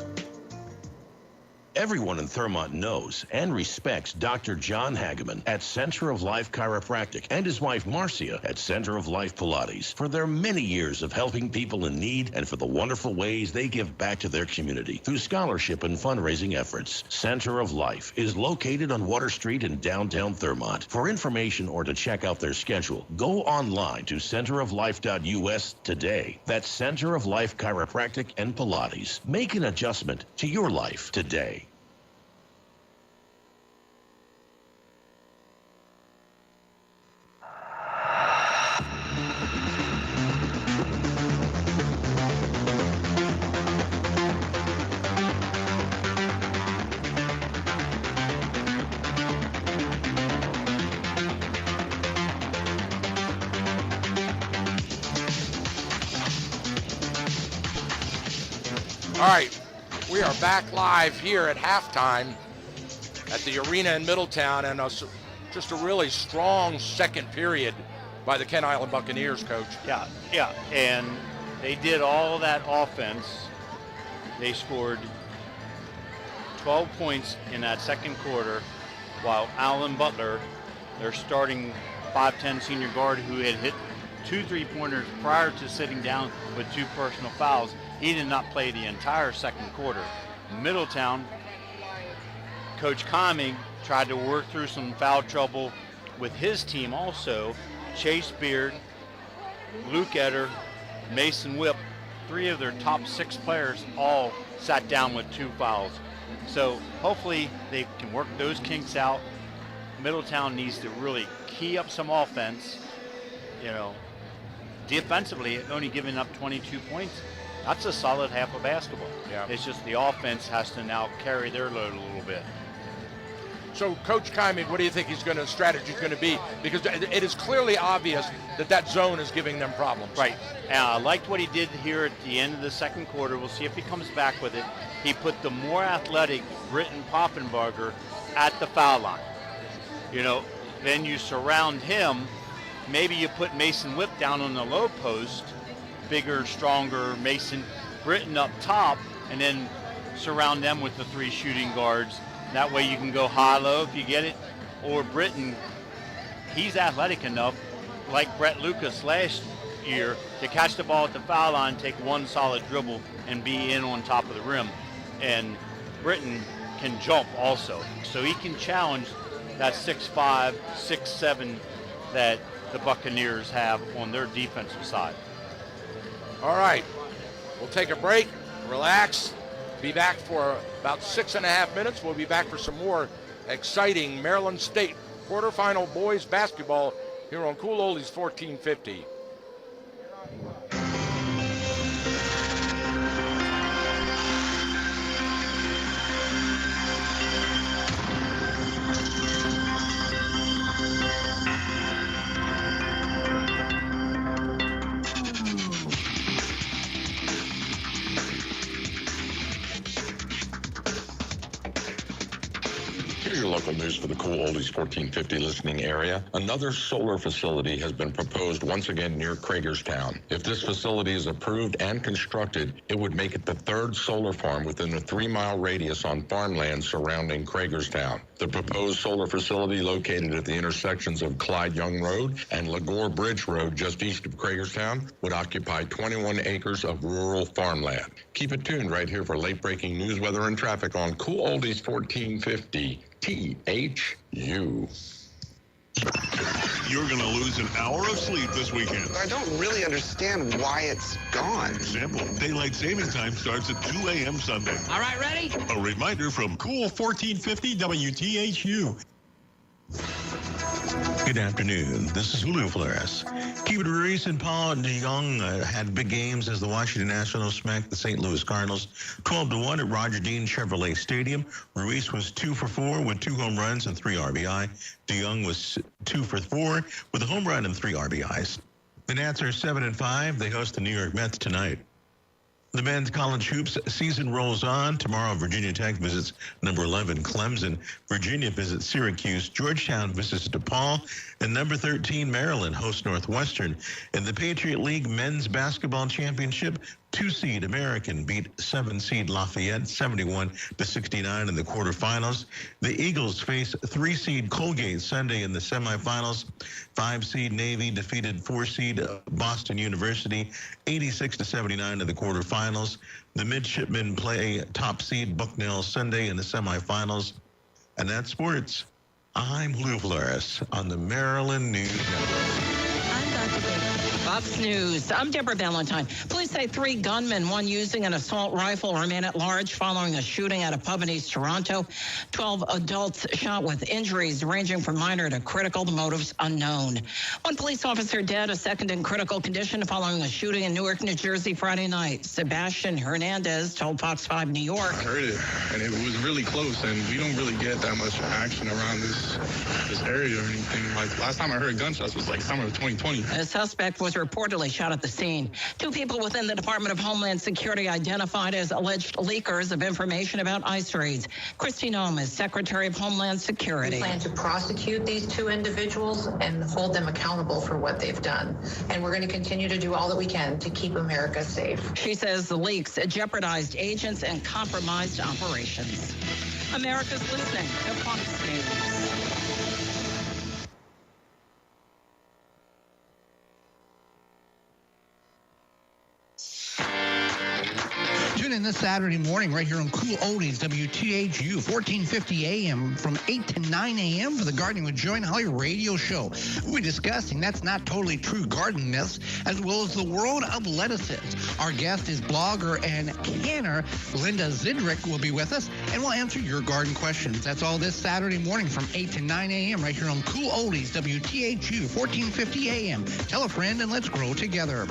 Everyone in Thurmont knows and respects Dr. John Hageman at Center of Life Chiropractic and his wife Marcia at Center of Life Pilates for their many years of helping people in need and for the wonderful ways they give back to their community through scholarship and fundraising efforts. Center of Life is located on Water Street in downtown Thurmont. For information or to check out their schedule, go online to centeroflife.us today. That's Center of Life Chiropractic and Pilates. Make an adjustment to your life today. All right, we are back live here at halftime at the arena in Middletown, and just a really strong second period by the Kent Island Buccaneers, Coach. Yeah, and they did all that offense. They scored 12 points in that second quarter, while Alan Butler, their starting 5'10" senior guard who had hit 2 3-pointers prior to sitting down with 2 personal fouls, he did not play the entire second quarter. Middletown, Coach Comey tried to work through some foul trouble with his team also. Chase Beard, Luke Etter, Mason Whip, 3 of their top 6 players all sat down with 2 fouls. So hopefully they can work those kinks out. Middletown needs to really key up some offense. Defensively, only giving up 22 points, that's a solid half of basketball. Yeah. It's just the offense has to now carry their load a little bit. So, Coach Kyming, what do you think his strategy is going to be? Because it is clearly obvious that zone is giving them problems. Right. I liked what he did here at the end of the second quarter. We'll see if he comes back with it. He put the more athletic Britton Poffenbarger at the foul line. Then you surround him. Maybe you put Mason Whip down on the low post, bigger, stronger Mason, Britton up top, and then surround them with the 3 shooting guards. That way you can go high-low if you get it. Or Britton, he's athletic enough, like Brett Lucas last year, to catch the ball at the foul line, take 1 solid dribble, and be in on top of the rim. And Britton can jump also. So he can challenge that 6'5", 6'7" that the Buccaneers have on their defensive side. All right, we'll take a break, relax, be back for about 6.5 minutes. We'll be back for some more exciting Maryland State quarterfinal boys basketball here on Cool Oldies 1450. Here's your local news for the Cool Oldies 1450 listening area. Another solar facility has been proposed once again near Cragerstown. If this facility is approved and constructed, it would make it the 3rd solar farm within a 3-mile radius on farmland surrounding Cragerstown. The proposed solar facility, located at the intersections of Clyde Young Road and Lagore Bridge Road just east of Cragerstown, would occupy 21 acres of rural farmland. Keep it tuned right here for late-breaking news, weather, and traffic on Cool Oldies 1450. THU. You're going to lose an hour of sleep this weekend. I don't really understand why it's gone. Simple. Daylight saving time starts at 2 a.m. Sunday. All right, ready? A reminder from Cool 1450 WTHU. Good afternoon. This is Lou Flores. Keep it recent. Paul DeYoung had big games as the Washington Nationals smacked the St. Louis Cardinals 12-1 at Roger Dean Chevrolet Stadium. Ruiz was 2 for 4 with 2 home runs and 3 RBI. DeYoung was 2 for 4 with a home run and 3 RBIs. The Nats are 7-5. They host the New York Mets tonight. The men's college hoops season rolls on. Tomorrow, Virginia Tech visits number 11 Clemson. Virginia visits Syracuse. Georgetown visits DePaul. And number 13 Maryland hosts Northwestern. In the Patriot League Men's Basketball Championship, 2-seed American beat 7-seed Lafayette 71-69 in the quarterfinals. The Eagles face 3-seed Colgate Sunday in the semifinals. 5-seed Navy defeated 4-seed Boston University 86-79 in the quarterfinals. The Midshipmen play top seed Bucknell Sunday in the semifinals. And that's sports. I'm Lou Flores on the Maryland News Network. Fox News. I'm Deborah Valentine. Police say 3 gunmen, one using an assault rifle, remain at large following a shooting at a pub in East Toronto. 12 adults shot with injuries ranging from minor to critical. The motives unknown. 1 police officer dead, a 2nd in critical condition following a shooting in Newark, New Jersey Friday night. Sebastian Hernandez told Fox 5 New York. I heard it, and it was really close, and we don't really get that much action around this area or anything. Like, last time I heard gunshots was like summer of 2020. The suspect was reportedly shot at the scene. 2 people within the Department of Homeland Security identified as alleged leakers of information about ICE raids. Kristi Noem is Secretary of Homeland Security. We plan to prosecute these 2 individuals and hold them accountable for what they've done. And we're going to continue to do all that we can to keep America safe. She says the leaks jeopardized agents and compromised operations. America's listening to Fox News. Tune in this Saturday morning right here on Cool Oldies, WTHU, 1450 AM from 8 to 9 a.m. for the Gardening with Joy and Holly radio show. We'll be discussing That's Not Totally True garden myths, as well as the world of lettuces. Our guest is blogger and canner Linda Zidrick will be with us, and we'll answer your garden questions. That's all this Saturday morning from 8 to 9 a.m. right here on Cool Oldies, WTHU, 1450 AM. Tell a friend and let's grow together.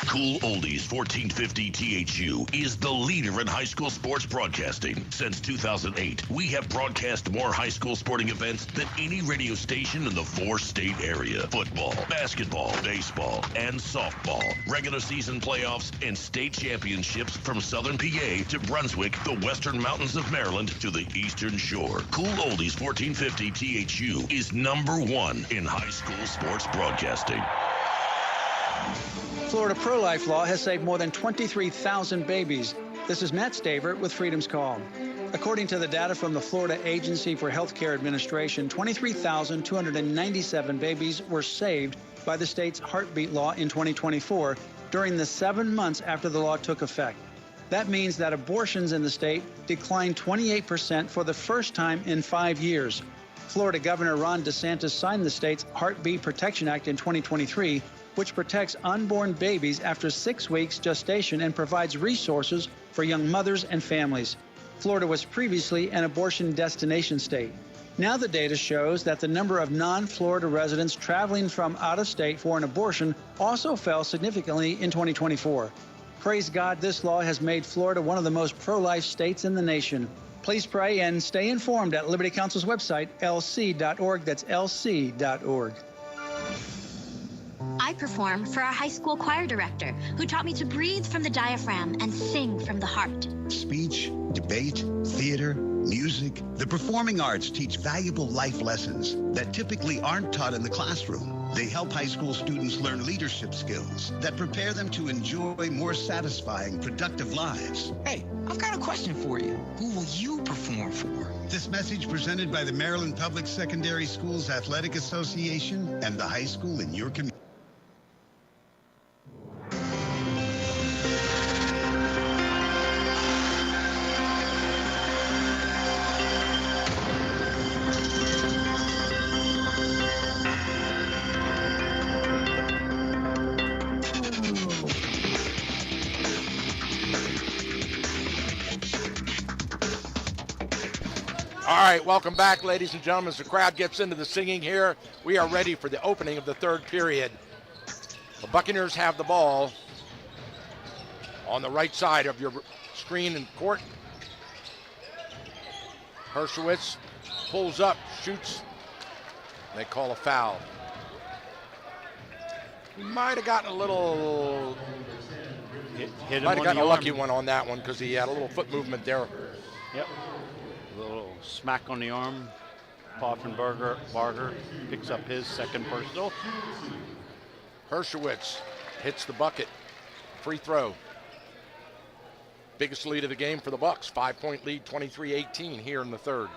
Cool Oldies 1450 THU is the leader in high school sports broadcasting. Since 2008, we have broadcast more high school sporting events than any radio station in the 4-state area. Football, basketball, baseball, and softball. Regular season playoffs and state championships from Southern PA to Brunswick, the Western Mountains of Maryland to the Eastern Shore. Cool Oldies 1450 THU is #1 in high school sports broadcasting. Florida pro-life law has saved more than 23,000 babies. This is Matt Staver with Freedom's Call. According to the data from the Florida Agency for Healthcare Administration, 23,297 babies were saved by the state's heartbeat law in 2024 during the 7 months after the law took effect. That means that abortions in the state declined 28% for the first time in 5 years. Florida Governor Ron DeSantis signed the state's Heartbeat Protection Act in 2023, which protects unborn babies after 6 weeks gestation and provides resources for young mothers and families. Florida was previously an abortion destination state. Now the data shows that the number of non-Florida residents traveling from out of state for an abortion also fell significantly in 2024. Praise God, this law has made Florida one of the most pro-life states in the nation. Please pray and stay informed at Liberty Counsel's website, lc.org. That's lc.org. I perform for our high school choir director, who taught me to breathe from the diaphragm and sing from the heart. Speech, debate, theater, music. The performing arts teach valuable life lessons that typically aren't taught in the classroom. They help high school students learn leadership skills that prepare them to enjoy more satisfying, productive lives. Hey, I've got a question for you. Who will you perform for? This message presented by the Maryland Public Secondary Schools Athletic Association and the high school in your community. All right, welcome back, ladies and gentlemen. As the crowd gets into the singing here, we are ready for the opening of the third period. The Buccaneers have the ball on the right side of your screen and court. Hershowitz pulls up, shoots. They call a foul. He might have gotten a little... Hit him might have on gotten the a lucky arm. one on that one because he had a little foot movement there. Yep. A little smack on the arm. Poffenbarger picks up his second personal. Hershowitz hits the bucket. Free throw. Biggest lead of the game for the Bucks. 5-point lead, 23-18 here in the third.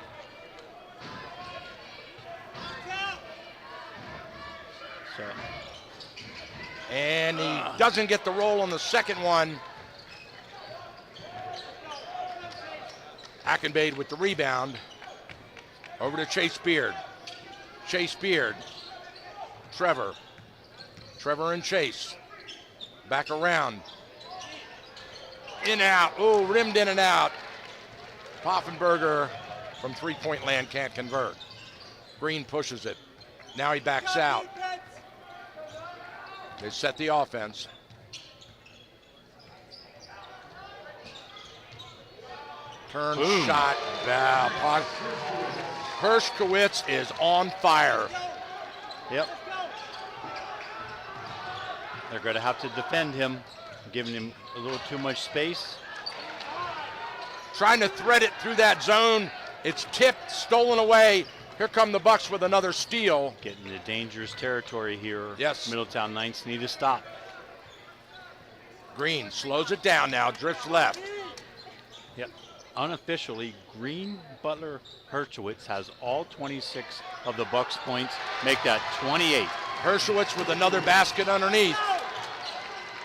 And he doesn't get the roll on the second one. Ackenbade with the rebound. Over to Chase Beard. Chase Beard. Trevor and Chase. Back around. In and out. Oh, rimmed in and out. Poffenbarger from three-point land can't convert. Green pushes it. Now he backs out. They set the offense. Turn, shot, Hershkowitz is on fire. Yep. They're going to have to defend him, giving him a little too much space. Trying to thread it through that zone. It's tipped, stolen away. Here come the Bucks with another steal. Getting into dangerous territory here. Yes. Middletown Knights need to stop. Green slows it down now, drifts left. Yep. Unofficially, Green, Butler, Hershowitz has all 26 of the Bucks points. Make that 28. Hershowitz with another basket underneath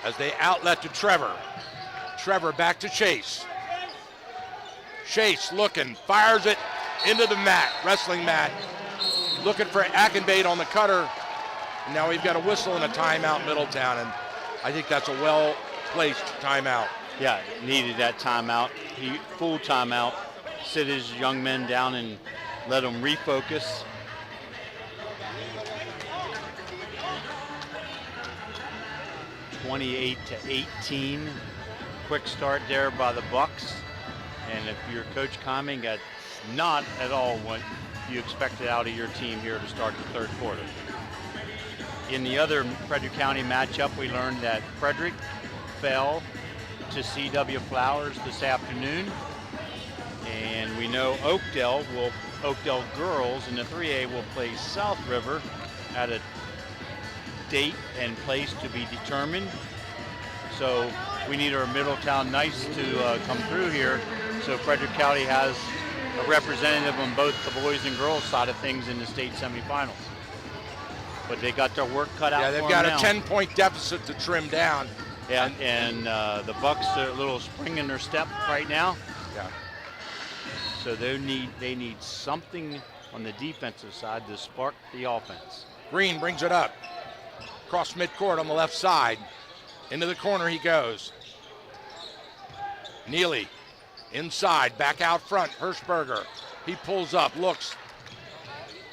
as they outlet to Trevor. Trevor back to Chase. Chase looking, fires it into the mat, wrestling mat. Looking for Ackenbade on the cutter. And now we've got a whistle and a timeout, Middletown, and I think that's a well-placed timeout. Yeah, needed that timeout. Full timeout. Sit his young men down and let them refocus. (28-18). Quick start there by the Bucks. And if you're Coach Coming, that's not at all what you expected out of your team here to start the third quarter. In the other Frederick County matchup, we learned that Frederick fell to C.W. Flowers this afternoon. And we know Oakdale girls in the 3A will play South River at a date and place to be determined. So we need our Middletown Knights to come through here. So Frederick County has a representative on both the boys and girls side of things in the state semifinals. But they got their work cut out. Yeah, they've got a 10-point deficit to trim down. Yeah, and the Bucks are a little spring in their step right now. Yeah. So they need something on the defensive side to spark the offense. Green brings it up. Cross midcourt on the left side. Into the corner he goes. Neely inside, back out front. Hirschberger. He pulls up, looks.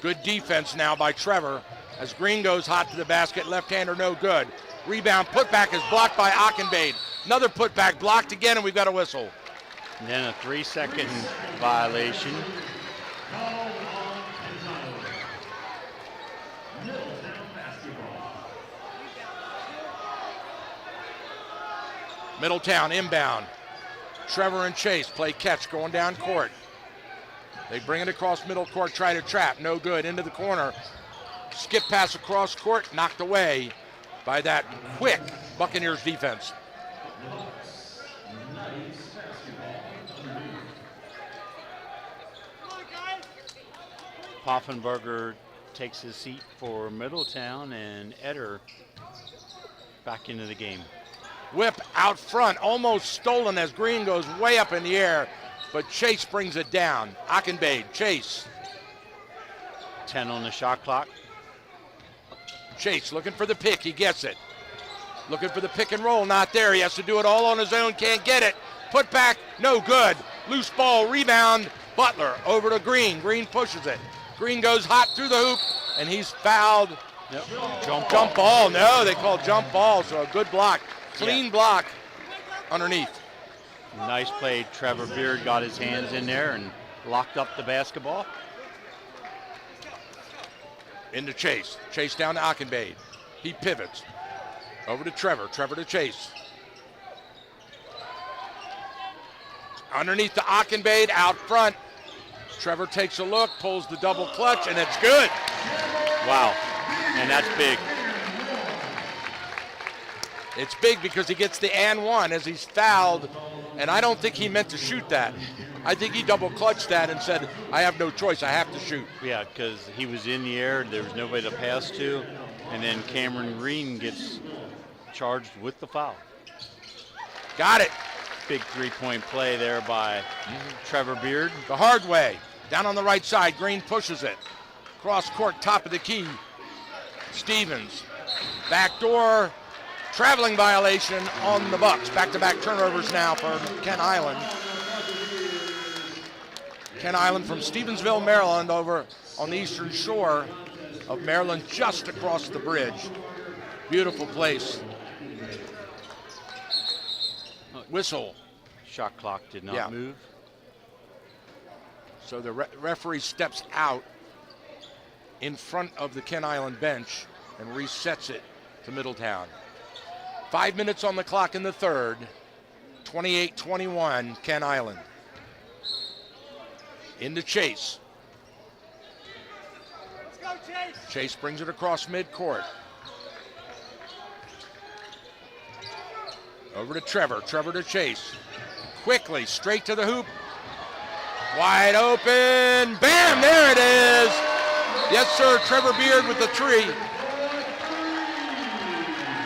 Good defense now by Trevor as Green goes hot to the basket. Left-hander no good. Rebound putback is blocked by Ackenbade. Another putback blocked again, and we've got a whistle. And then a 3-second violation. Middletown inbound. Trevor and Chase play catch going down court. They bring it across middle court, try to trap, no good, into the corner. Skip pass across court, knocked away by that quick Buccaneers defense. Poffenberger takes his seat for Middletown, and Eder back into the game. Whip out front, almost stolen as Green goes way up in the air, but Chase brings it down. Ackenbade, Chase. 10 on the shot clock. Chase looking for the pick, he gets it. Looking for the pick and roll, not there. He has to do it all on his own, can't get it. Put back, no good. Loose ball, rebound. Butler over to Green. Green pushes it. Green goes hot through the hoop, and he's fouled. Yep. Jump ball. No, they call jump ball, so a good block. Clean block underneath. Nice play. Trevor Beard got his hands in there and locked up the basketball. Into Chase. Chase down to Ackenbade. He pivots. Over to Trevor. Trevor to Chase. Underneath to Ackenbade, out front. Trevor takes a look, pulls the double clutch, and it's good. Wow, and that's big. It's big because he gets the and one as he's fouled, and I don't think he meant to shoot that. I think he double clutched that and said, I have no choice, I have to shoot. Yeah, because he was in the air, there was nobody to pass to, and then Cameron Green gets charged with the foul. Got it. Big three-point play there by Trevor Beard. The hard way. Down on the right side, Green pushes it. Cross court, top of the key. Stevens. Backdoor. Traveling violation on the Bucks. Back-to-back turnovers now for Ken Island. Ken Island from Stevensville, Maryland, over on the eastern shore of Maryland, just across the bridge. Beautiful place. Whistle. Shot clock did not move. So the referee steps out in front of the Kent Island bench and resets it to Middletown. 5 minutes on the clock in the third. 28-21, Kent Island. Into Chase. Let's go, Chase. Chase brings it across midcourt. Over to Trevor. Trevor to Chase. Quickly, straight to the hoop. Wide open. Bam! There it is. Yes, sir. Trevor Beard with the three.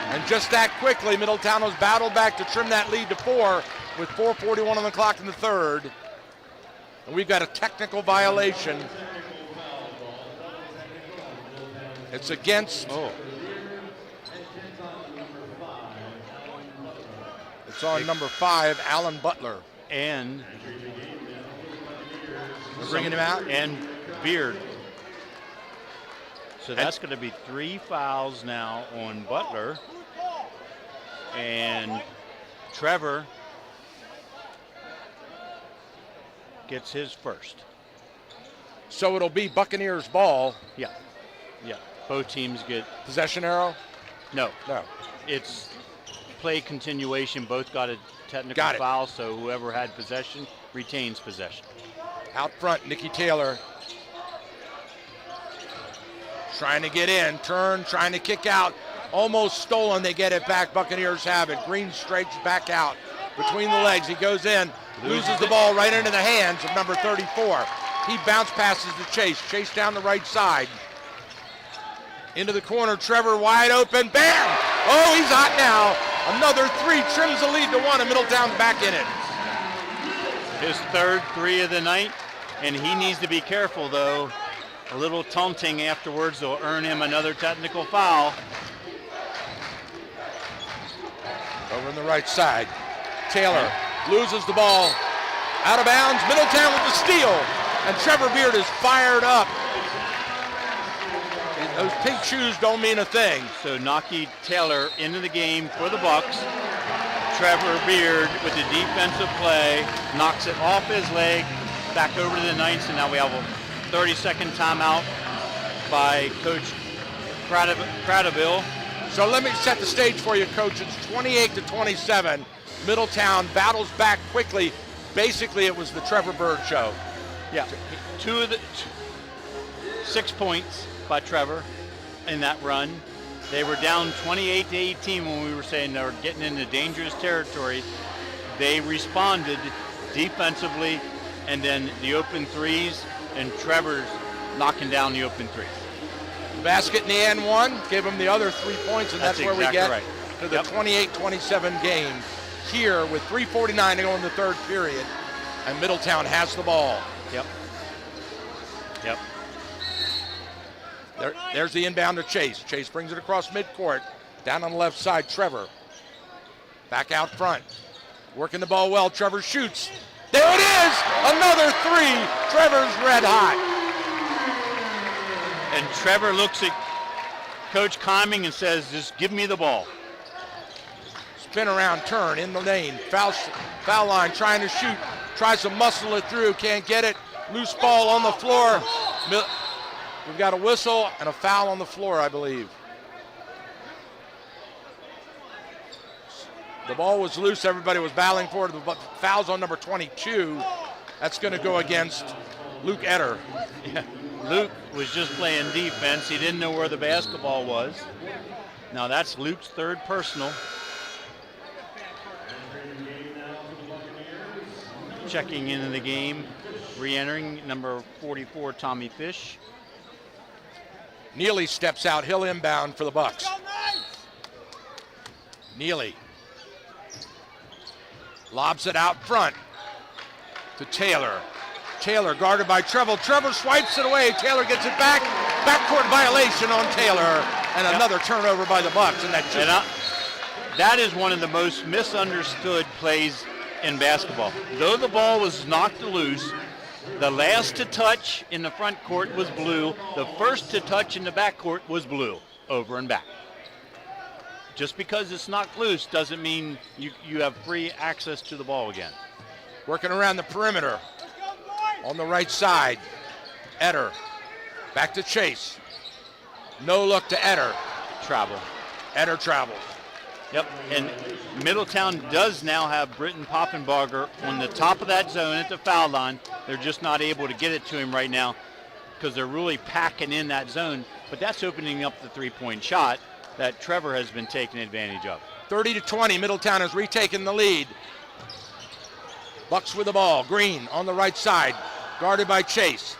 And just that quickly, Middletown has battled back to trim that lead to 4 with 4:41 on the clock in the third. And we've got a technical violation. It's against. It's on number 5, Alan Butler. And we're bringing him out. And Beard. So that's going to be 3 fouls now on Butler. And Trevor gets his first. So it'll be Buccaneers ball. Yeah. Both teams get possession arrow. No. No. It's play continuation. Both got a technical foul. So whoever had possession retains possession. Out front, Nikki Taylor. Trying to get in, turn, trying to kick out. Almost stolen, they get it back. Buccaneers have it. Green strikes back out between the legs. He goes in, loses the ball right into the hands of number 34. He bounce passes to Chase. Chase down the right side. Into the corner, Trevor wide open, bam! Oh, he's hot now. Another three, trims the lead to 1, and Middletown's back in it. His third 3 of the night, and he needs to be careful, though. A little taunting afterwards will earn him another technical foul. Over on the right side, Taylor loses the ball. Out of bounds, Middletown with the steal, and Trevor Beard is fired up. Those pink shoes don't mean a thing. So Naki Taylor into the game for the Bucks. Trevor Beard with the defensive play, knocks it off his leg, back over to the Knights, and now we have a 30-second timeout by Coach Cradaville. So let me set the stage for you, Coach. It's 28-27. Middletown battles back quickly. Basically, it was the Trevor Bird show. Yeah, 6 points by Trevor in that run. They were down 28-18 when we were saying they were getting into dangerous territory. They responded defensively, and then the open threes, and Trevor's knocking down the open threes. The basket in the end one, give them the other 3 points, and that's where we get right. to the 28-27 game here with 3:49 to go in the third period, and Middletown has the ball. Yep. There's the inbound to Chase. Chase brings it across midcourt. Down on the left side, Trevor. Back out front. Working the ball well. Trevor shoots. There it is! Another 3. Trevor's red hot. And Trevor looks at Coach Conning and says, just give me the ball. Spin around, turn in the lane. Foul line, trying to shoot. Tries to muscle it through, can't get it. Loose ball on the floor. We've got a whistle and a foul on the floor, I believe. The ball was loose. Everybody was battling for it. But foul's on number 22. That's going to go against Luke Etter. Yeah. Luke was just playing defense. He didn't know where the basketball was. Now that's Luke's third personal. Checking into the game, re-entering number 44, Tommy Fish. Neely steps out. He'll inbound for the Bucks. Neely lobs it out front to Taylor. Taylor guarded by Trevor. Trevor swipes it away. Taylor gets it back. Backcourt violation on Taylor, and another turnover by the Bucks. And that is one of the most misunderstood plays in basketball. Though the ball was knocked loose, the last to touch in the front court was blue. The first to touch in the back court was blue, over and back. Just because it's knocked loose doesn't mean you have free access to the ball again. Working around the perimeter. On the right side, Etter. Back to Chase. No look to Etter. Travel. Etter travels. Yep, and Middletown does now have Britton Poffenbarger on the top of that zone at the foul line. They're just not able to get it to him right now because they're really packing in that zone. But that's opening up the three-point shot that Trevor has been taking advantage of. 30-20, Middletown has retaken the lead. Bucks with the ball. Green on the right side, guarded by Chase.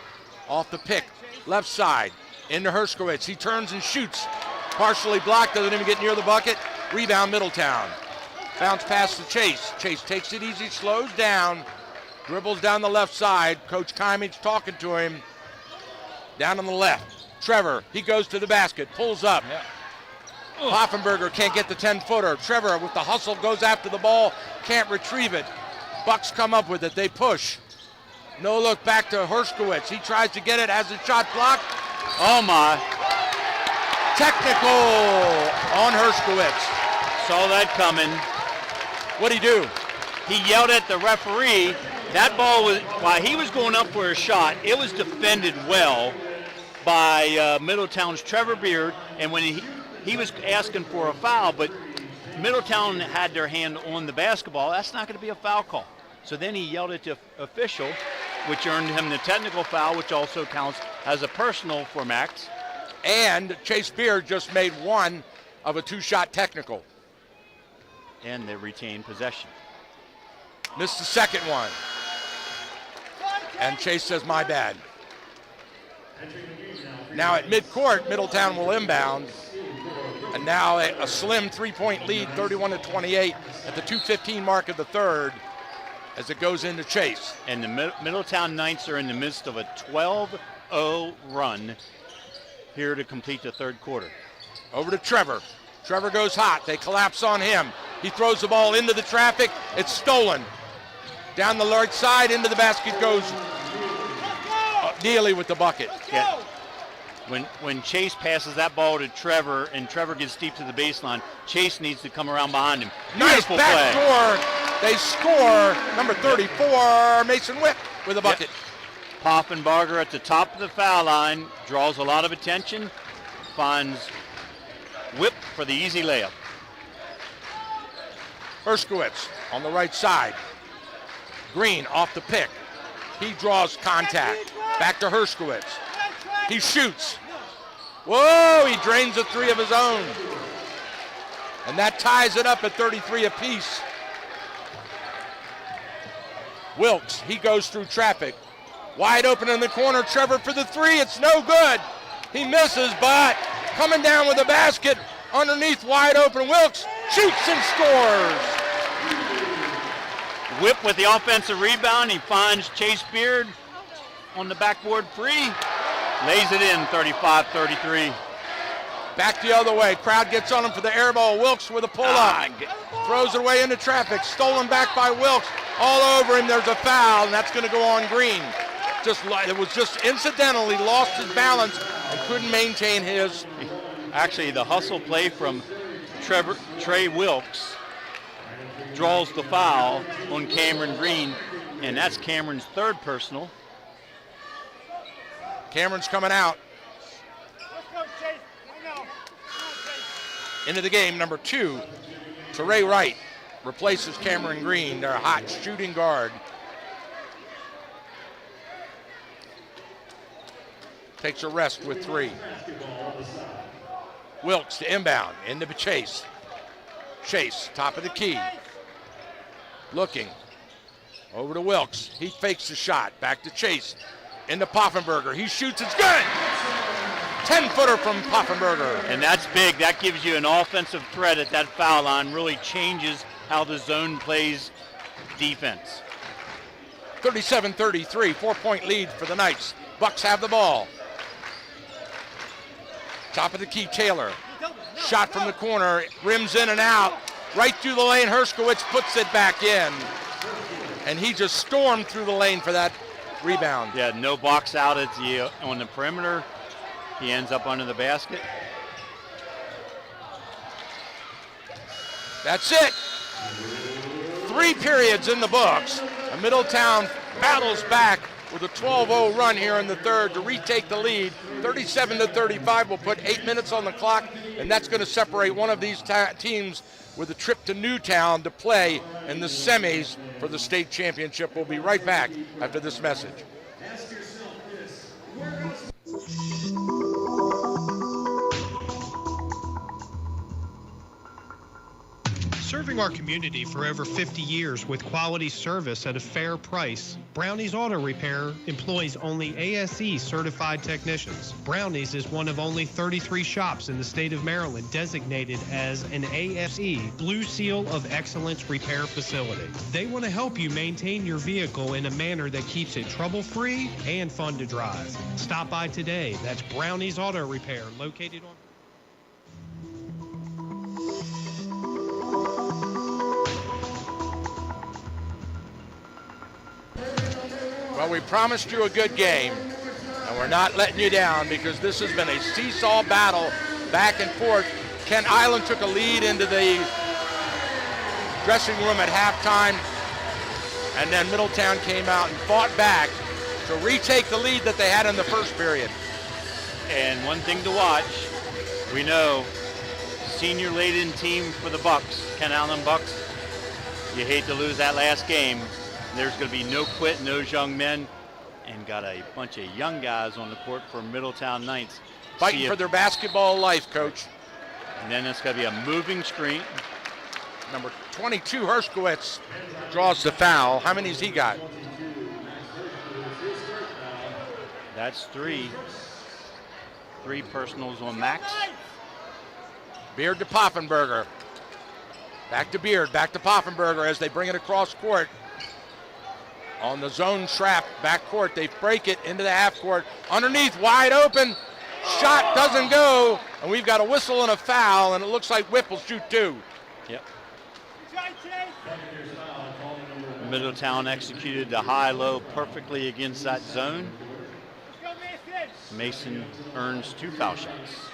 Off the pick, left side, into Herskowitz. He turns and shoots. Partially blocked, doesn't even get near the bucket. Rebound Middletown. Bounce pass to Chase. Chase takes it easy, slows down, dribbles down the left side. Coach Kimmage talking to him. Down on the left. Trevor, he goes to the basket, pulls up. Yeah. Poffenbarger can't get the 10-footer. Trevor with the hustle goes after the ball, can't retrieve it. Bucks come up with it, they push. No look back to Herskowitz. He tries to get it, has a shot blocked. Oh my. Technical on Herskowitz. Saw that coming. What'd he do? He yelled at the referee. That ball was, while he was going up for a shot, it was defended well by Middletown's Trevor Beard. And when he was asking for a foul, but Middletown had their hand on the basketball, that's not going to be a foul call. So then he yelled at the official, which earned him the technical foul, which also counts as a personal for Max. And Chase Beard just made one of a two-shot technical. And they retain possession. Missed the second one. And Chase says, my bad. Now at midcourt, Middletown will inbound. And now a slim three-point lead, 31-28 at the 2:15 mark of the third as it goes into Chase. And the Middletown Knights are in the midst of a 12-0 run here to complete the third quarter. Over to Trevor. Trevor goes hot. They collapse on him. He throws the ball into the traffic. It's stolen. Down the right side, into the basket goes Neely with the bucket. Yeah. When Chase passes that ball to Trevor and Trevor gets deep to the baseline, Chase needs to come around behind him. Nice Beautiful back play. door. They score. Number 34, Mason Whip with a bucket. Yep. Poffenbarger at the top of the foul line, draws a lot of attention, finds Whip for the easy layup. Herskowitz on the right side. Green off the pick. He draws contact. Back to Herskowitz. He shoots. Whoa, he drains a three of his own. And that ties it up at 33 apiece. Wilkes, he goes through traffic. Wide open in the corner, Trevor for the three. It's no good. He misses, but coming down with the basket underneath, wide open. Wilkes shoots and scores. Whip with the offensive rebound. He finds Chase Beard on the backboard free. Lays it in, 35-33. Back the other way. Crowd gets on him for the air ball. Wilkes with a pull-up. Throws it away into traffic. Stolen back by Wilkes. All over him. There's a foul, and that's going to go on Green. It was just incidentally lost his balance and couldn't maintain his. Actually, the hustle play from Trey Wilkes draws the foul on Cameron Green, and that's Cameron's third personal. Cameron's coming out. Into the game, number 2, Teray Wright replaces Cameron Green, their hot shooting guard. Takes a rest with 3. Wilkes to inbound, into Chase. Chase, top of the key. Looking, over to Wilkes. He fakes the shot, back to Chase. Into Poffenbarger, he shoots, it's good! 10-footer from Poffenbarger. And that's big. That gives you an offensive threat at that foul line. Really changes how the zone plays defense. 37-33, 4-point lead for the Knights. Bucks have the ball. Top of the key, Taylor. Shot from the corner, rims in and out. Right through the lane, Herskowitz puts it back in. And he just stormed through the lane for that rebound. Yeah, no box out on the perimeter. He ends up under the basket. That's it. 3 periods in the books. And Middletown battles back with a 12-0 run here in the third to retake the lead. 37-35 will put 8 minutes on the clock, and that's going to separate one of these teams with a trip to Newtown to play in the semis for the state championship. We'll be right back after this message. Serving our community for over 50 years with quality service at a fair price, Brownie's Auto Repair employs only ASE certified technicians. Brownie's is one of only 33 shops in the state of Maryland designated as an ASE Blue Seal of Excellence repair facility. They want to help you maintain your vehicle in a manner that keeps it trouble-free and fun to drive. Stop by today. That's Brownie's Auto Repair, located on... Well, we promised you a good game, and we're not letting you down because this has been a seesaw battle back and forth. Kent Island took a lead into the dressing room at halftime, and then Middletown came out and fought back to retake the lead that they had in the first period. And one thing to watch, we know senior-laden team for the Bucks, Kent Island Bucks. You hate to lose that last game. There's going to be no quit, no young men, and got a bunch of young guys on the court for Middletown Knights. Fighting for their basketball life, Coach. And then it's going to be a moving screen. Number 22, Herskowitz, draws the foul. How many's he got? That's three. Three personals on Max. Beard to Poffenberger. Back to Beard, back to Poffenberger as they bring it across court. On the zone trap, back court, they break it into the half court. Underneath, wide open, shot doesn't go, and we've got a whistle and a foul, and it looks like Whip will shoot two. Yep. Middletown executed the high-low perfectly against that zone. Mason earns 2 foul shots.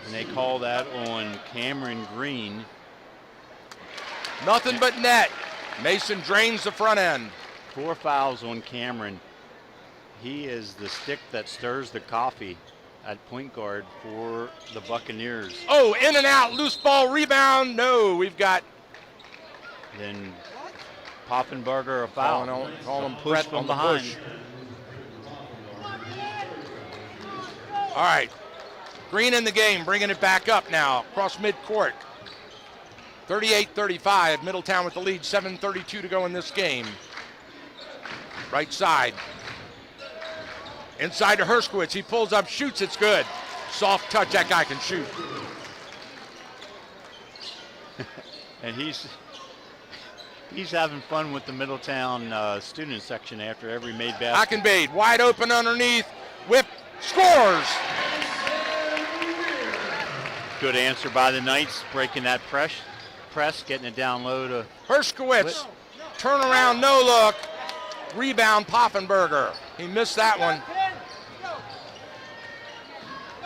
And they call that on Cameron Green. Nothing but net. Mason drains the front end. 4 fouls on Cameron. He is the stick that stirs the coffee at point guard for the Buccaneers. Oh, in and out, loose ball, rebound. No, we've got. Then Poffenberger a foul. Call him push from behind. Push. All right, Green in the game, bringing it back up now across midcourt. 38-35, Middletown with the lead, 7:32 to go in this game. Right side. Inside to Herskowitz, he pulls up, shoots, it's good. Soft touch, that guy can shoot. And he's having fun with the Middletown student section after every made basket. Hockenbade, wide open underneath, Whip, scores! Good answer by the Knights, breaking that press, getting it down low to Herskowitz, turn around, no look, rebound Poffenberger. He missed that one.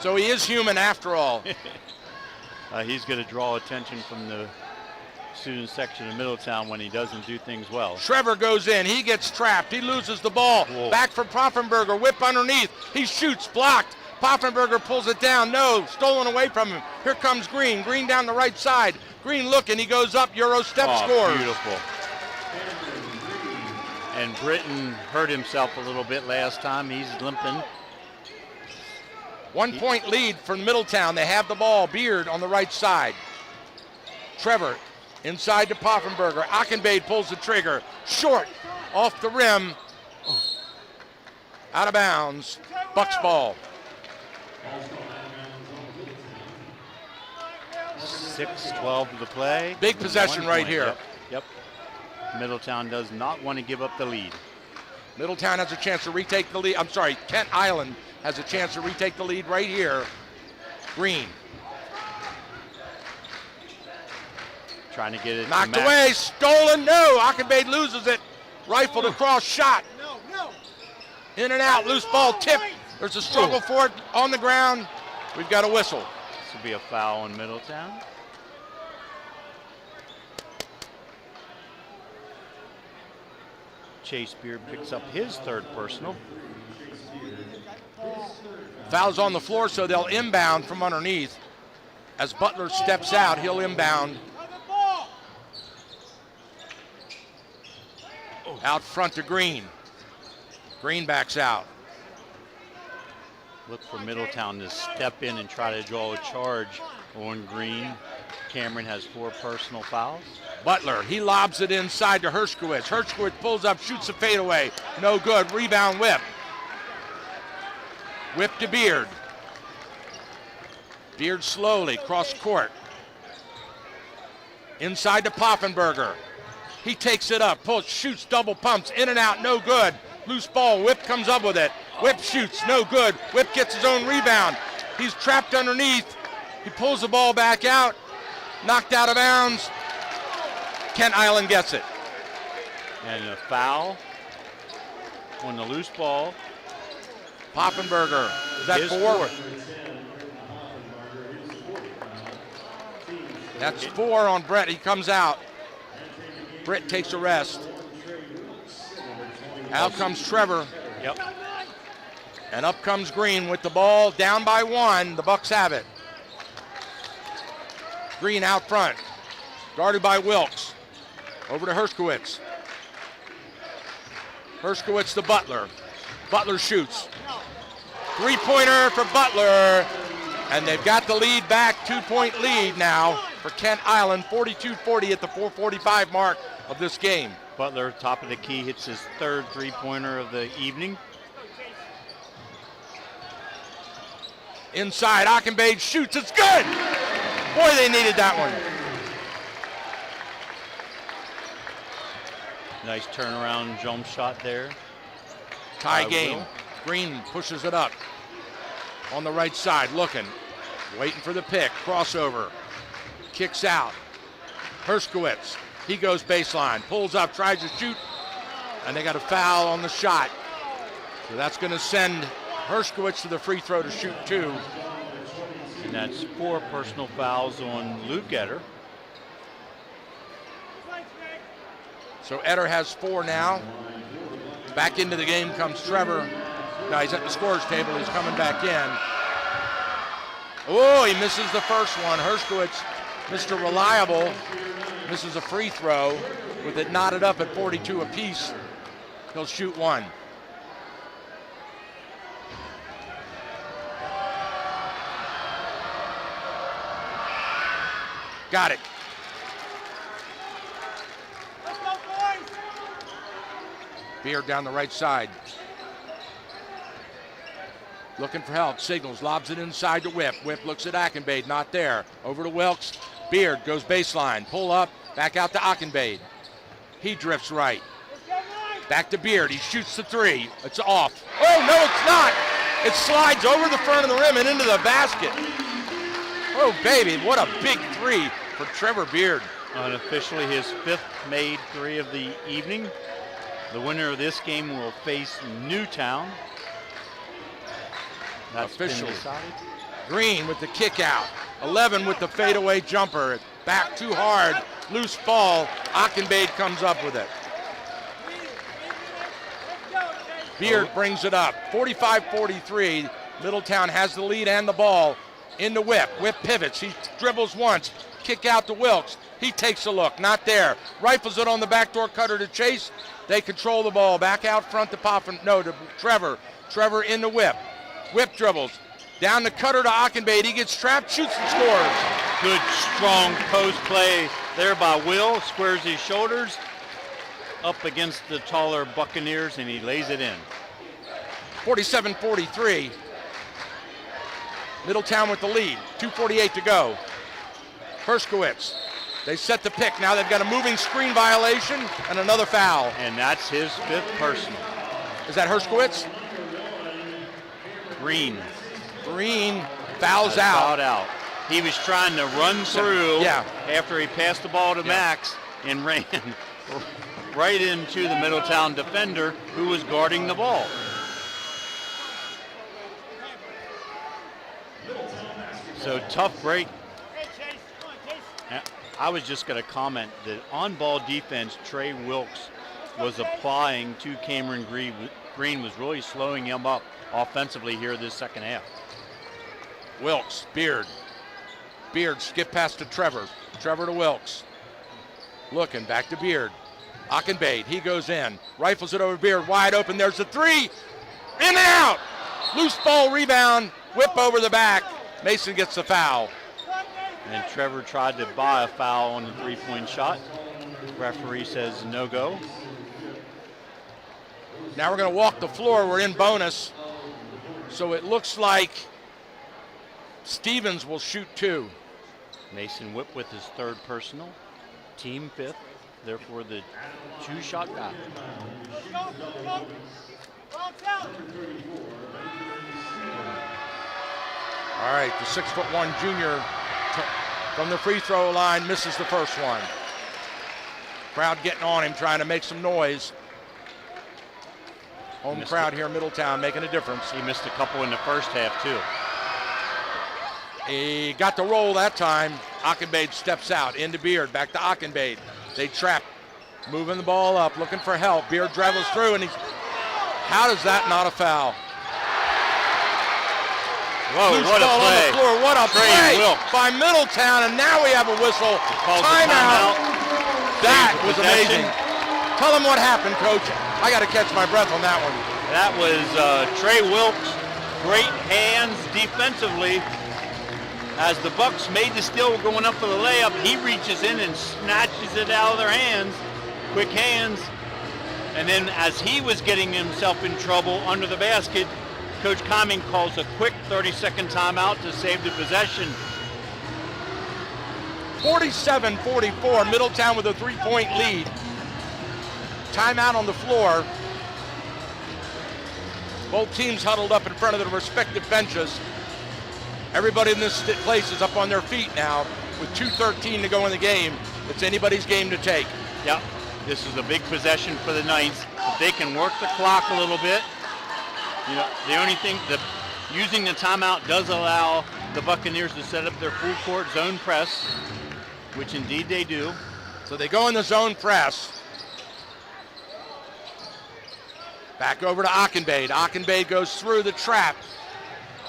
So he is human after all. He's going to draw attention from the student section of Middletown when he doesn't do things well. Trevor goes in, he gets trapped, he loses the ball. Whoa. Back for Poffenberger, whip underneath, he shoots, blocked. Poffenberger pulls it down, no, stolen away from him. Here comes Green, Green down the right side. Green looking, he goes up, Euro step, scores. Beautiful. And Britton hurt himself a little bit last time, he's limping. 1 point lead for Middletown, they have the ball, Beard on the right side. Trevor inside to Poffenberger, Hockenbade pulls the trigger, short, off the rim, out of bounds, Bucks ball. 6:12 to the play. Big possession right here. Yep. Middletown does not want to give up the lead. Middletown has a chance to retake the lead. I'm sorry, Kent Island has a chance to retake the lead right here. Green. Trying to get it. Knocked away, stolen, no. Hockenbade loses it. Rifled across, shot. In and out, loose ball, tip. There's a struggle for it on the ground. We've got a whistle. This will be a foul on Middletown. Chase Beard picks up his third personal. Foul's on the floor, so they'll inbound from underneath. As Butler steps out, he'll inbound. Out front to Green. Green backs out. Look for Middletown to step in and try to draw a charge on Green. Cameron has 4 personal fouls. Butler, he lobs it inside to Hershkowitz. Hershkowitz pulls up, shoots a fadeaway. No good. Rebound Whip. Whip to Beard. Beard slowly cross court. Inside to Poffenberger. He takes it up, pulls, shoots, double pumps, in and out, no good. Loose ball, Whip comes up with it. Whip shoots, no good. Whip gets his own rebound. He's trapped underneath. He pulls the ball back out. Knocked out of bounds. Kent Island gets it. And a foul on the loose ball. Poffenberger, is that His 4? fourth. That's 4 on Brett. He comes out. Britt takes a rest. Out comes Trevor. Yep. And up comes Green with the ball, down by 1. The Bucks have it. Green out front, guarded by Wilkes. Over to Hershkowitz. Hershkowitz to Butler. Butler shoots. 3-pointer for Butler. And they've got the lead back, 2-point lead now for Kent Island, 42-40 at the 4:45 mark of this game. Butler, top of the key, hits his 3rd 3-pointer of the evening. Inside, Ockenbade shoots, it's good! Boy, they needed that one. Nice turnaround jump shot there. Tie game. Green pushes it up. On the right side, looking. Waiting for the pick, crossover. Kicks out. Hershkowitz, he goes baseline, pulls up, tries to shoot, and they got a foul on the shot. So that's gonna send Hershkowitz to the free throw to shoot 2. And that's 4 personal fouls on Luke Etter. So Etter has 4 now. Back into the game comes Trevor. Now he's at the scorer's table, he's coming back in. Oh, he misses the first one. Hershkowitz, Mr. Reliable, misses a free throw with it knotted up at 42 apiece. He'll shoot 1. Got it. Beard down the right side. Looking for help, signals, lobs it inside to Whip. Whip looks at Ockenbade, not there. Over to Wilkes. Beard goes baseline, pull up, back out to Ockenbade. He drifts right. Back to Beard, he shoots the 3. It's off. Oh, no, it's not. It slides over the front of the rim and into the basket. Oh, baby, what a big 3 for Trevor Beard. Unofficially his 5th made 3 of the evening. The winner of this game will face Newtown. That's officially been decided. Green with the kick out. 11 with the fadeaway jumper. Back too hard. Loose ball. Ockenbade comes up with it. Beard brings it up. 45-43. Middletown has the lead and the ball. Into Whip. Whip pivots. He dribbles once. Kick out to Wilkes. He takes a look. Not there. Rifles it on the backdoor cutter to Chase. They control the ball. Back out front to to Trevor. Trevor into Whip. Whip dribbles. Down the cutter to Ockenbade. He gets trapped, shoots and scores. Good strong post play there by Will. Squares his shoulders up against the taller Buccaneers and he lays it in. 47-43. Middletown with the lead. 2:48 to go. Hershkowitz. They set the pick. Now they've got a moving screen violation and another foul. And that's his 5th personal. Is that Hershkowitz? Green. Green fouls Fouled out. He was trying to run through after he passed the ball to Max and ran right into the Middletown defender who was guarding the ball. So tough break. I was just going to comment that on-ball defense, Trey Wilkes was applying to Cameron Green was really slowing him up offensively here this second half. Wilkes, Beard. Beard skip pass to Trevor. Trevor to Wilkes. Looking back to Beard. Ockenbade, he goes in. Rifles it over Beard, wide open. There's the three. In and out. Loose ball rebound. Whip over the back. Mason gets the foul. And Trevor tried to buy a foul on the three-point shot. Referee says no go. Now we're going to walk the floor. We're in bonus. So it looks like Stevens will shoot two. Mason Whip with his third personal. Team fifth. Therefore, the two-shot back. All right, the 6'1" junior from the free throw line misses the first one. Crowd getting on him, trying to make some noise. Home crowd here in Middletown making a difference. He missed a couple in the first half, too. He got the roll that time. Ockenbade steps out into Beard, back to Ockenbade. They trap, moving the ball up, looking for help. Beard travels through, and he's. How does that not a foul? Whoa, Loose what a ball play. on the floor. What a Trey play Wilkes. by Middletown, and now we have a whistle. Timeout. That was amazing. Tell them what happened, Coach. I got to catch my breath on that one. That was Trey Wilkes. Great hands defensively. As the Bucks made the steal going up for the layup, he reaches in and snatches it out of their hands. Quick hands. And then as he was getting himself in trouble under the basket, Coach Cumming calls a quick 30-second timeout to save the possession. 47-44, Middletown with a three-point lead. Timeout on the floor. Both teams huddled up in front of their respective benches. Everybody in this place is up on their feet now with 2:13 to go in the game. It's anybody's game to take. Yep, this is a big possession for the Knights. If they can work the clock a little bit, you know, the only thing, using the timeout does allow the Buccaneers to set up their full court zone press, which indeed they do. So they go in the zone press. Back over to Ockenbade. Ockenbade goes through the trap.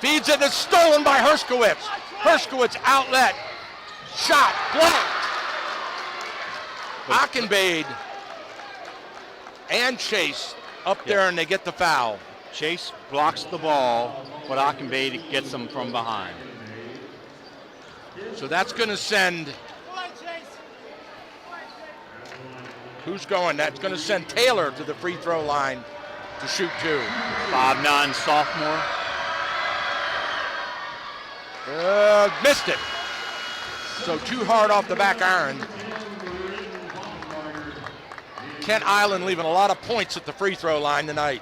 Feeds it, and it's stolen by Herskowitz. Herskowitz outlet. Shot, blocked. Ockenbade and Chase up there, and they get the foul. Chase blocks the ball, but Ockenbade gets them from behind. So that's going to send. Who's going? That's going to send Taylor to the free throw line to shoot two. 5'9" sophomore. Missed it. So too hard off the back iron. Kent Island leaving a lot of points at the free throw line tonight.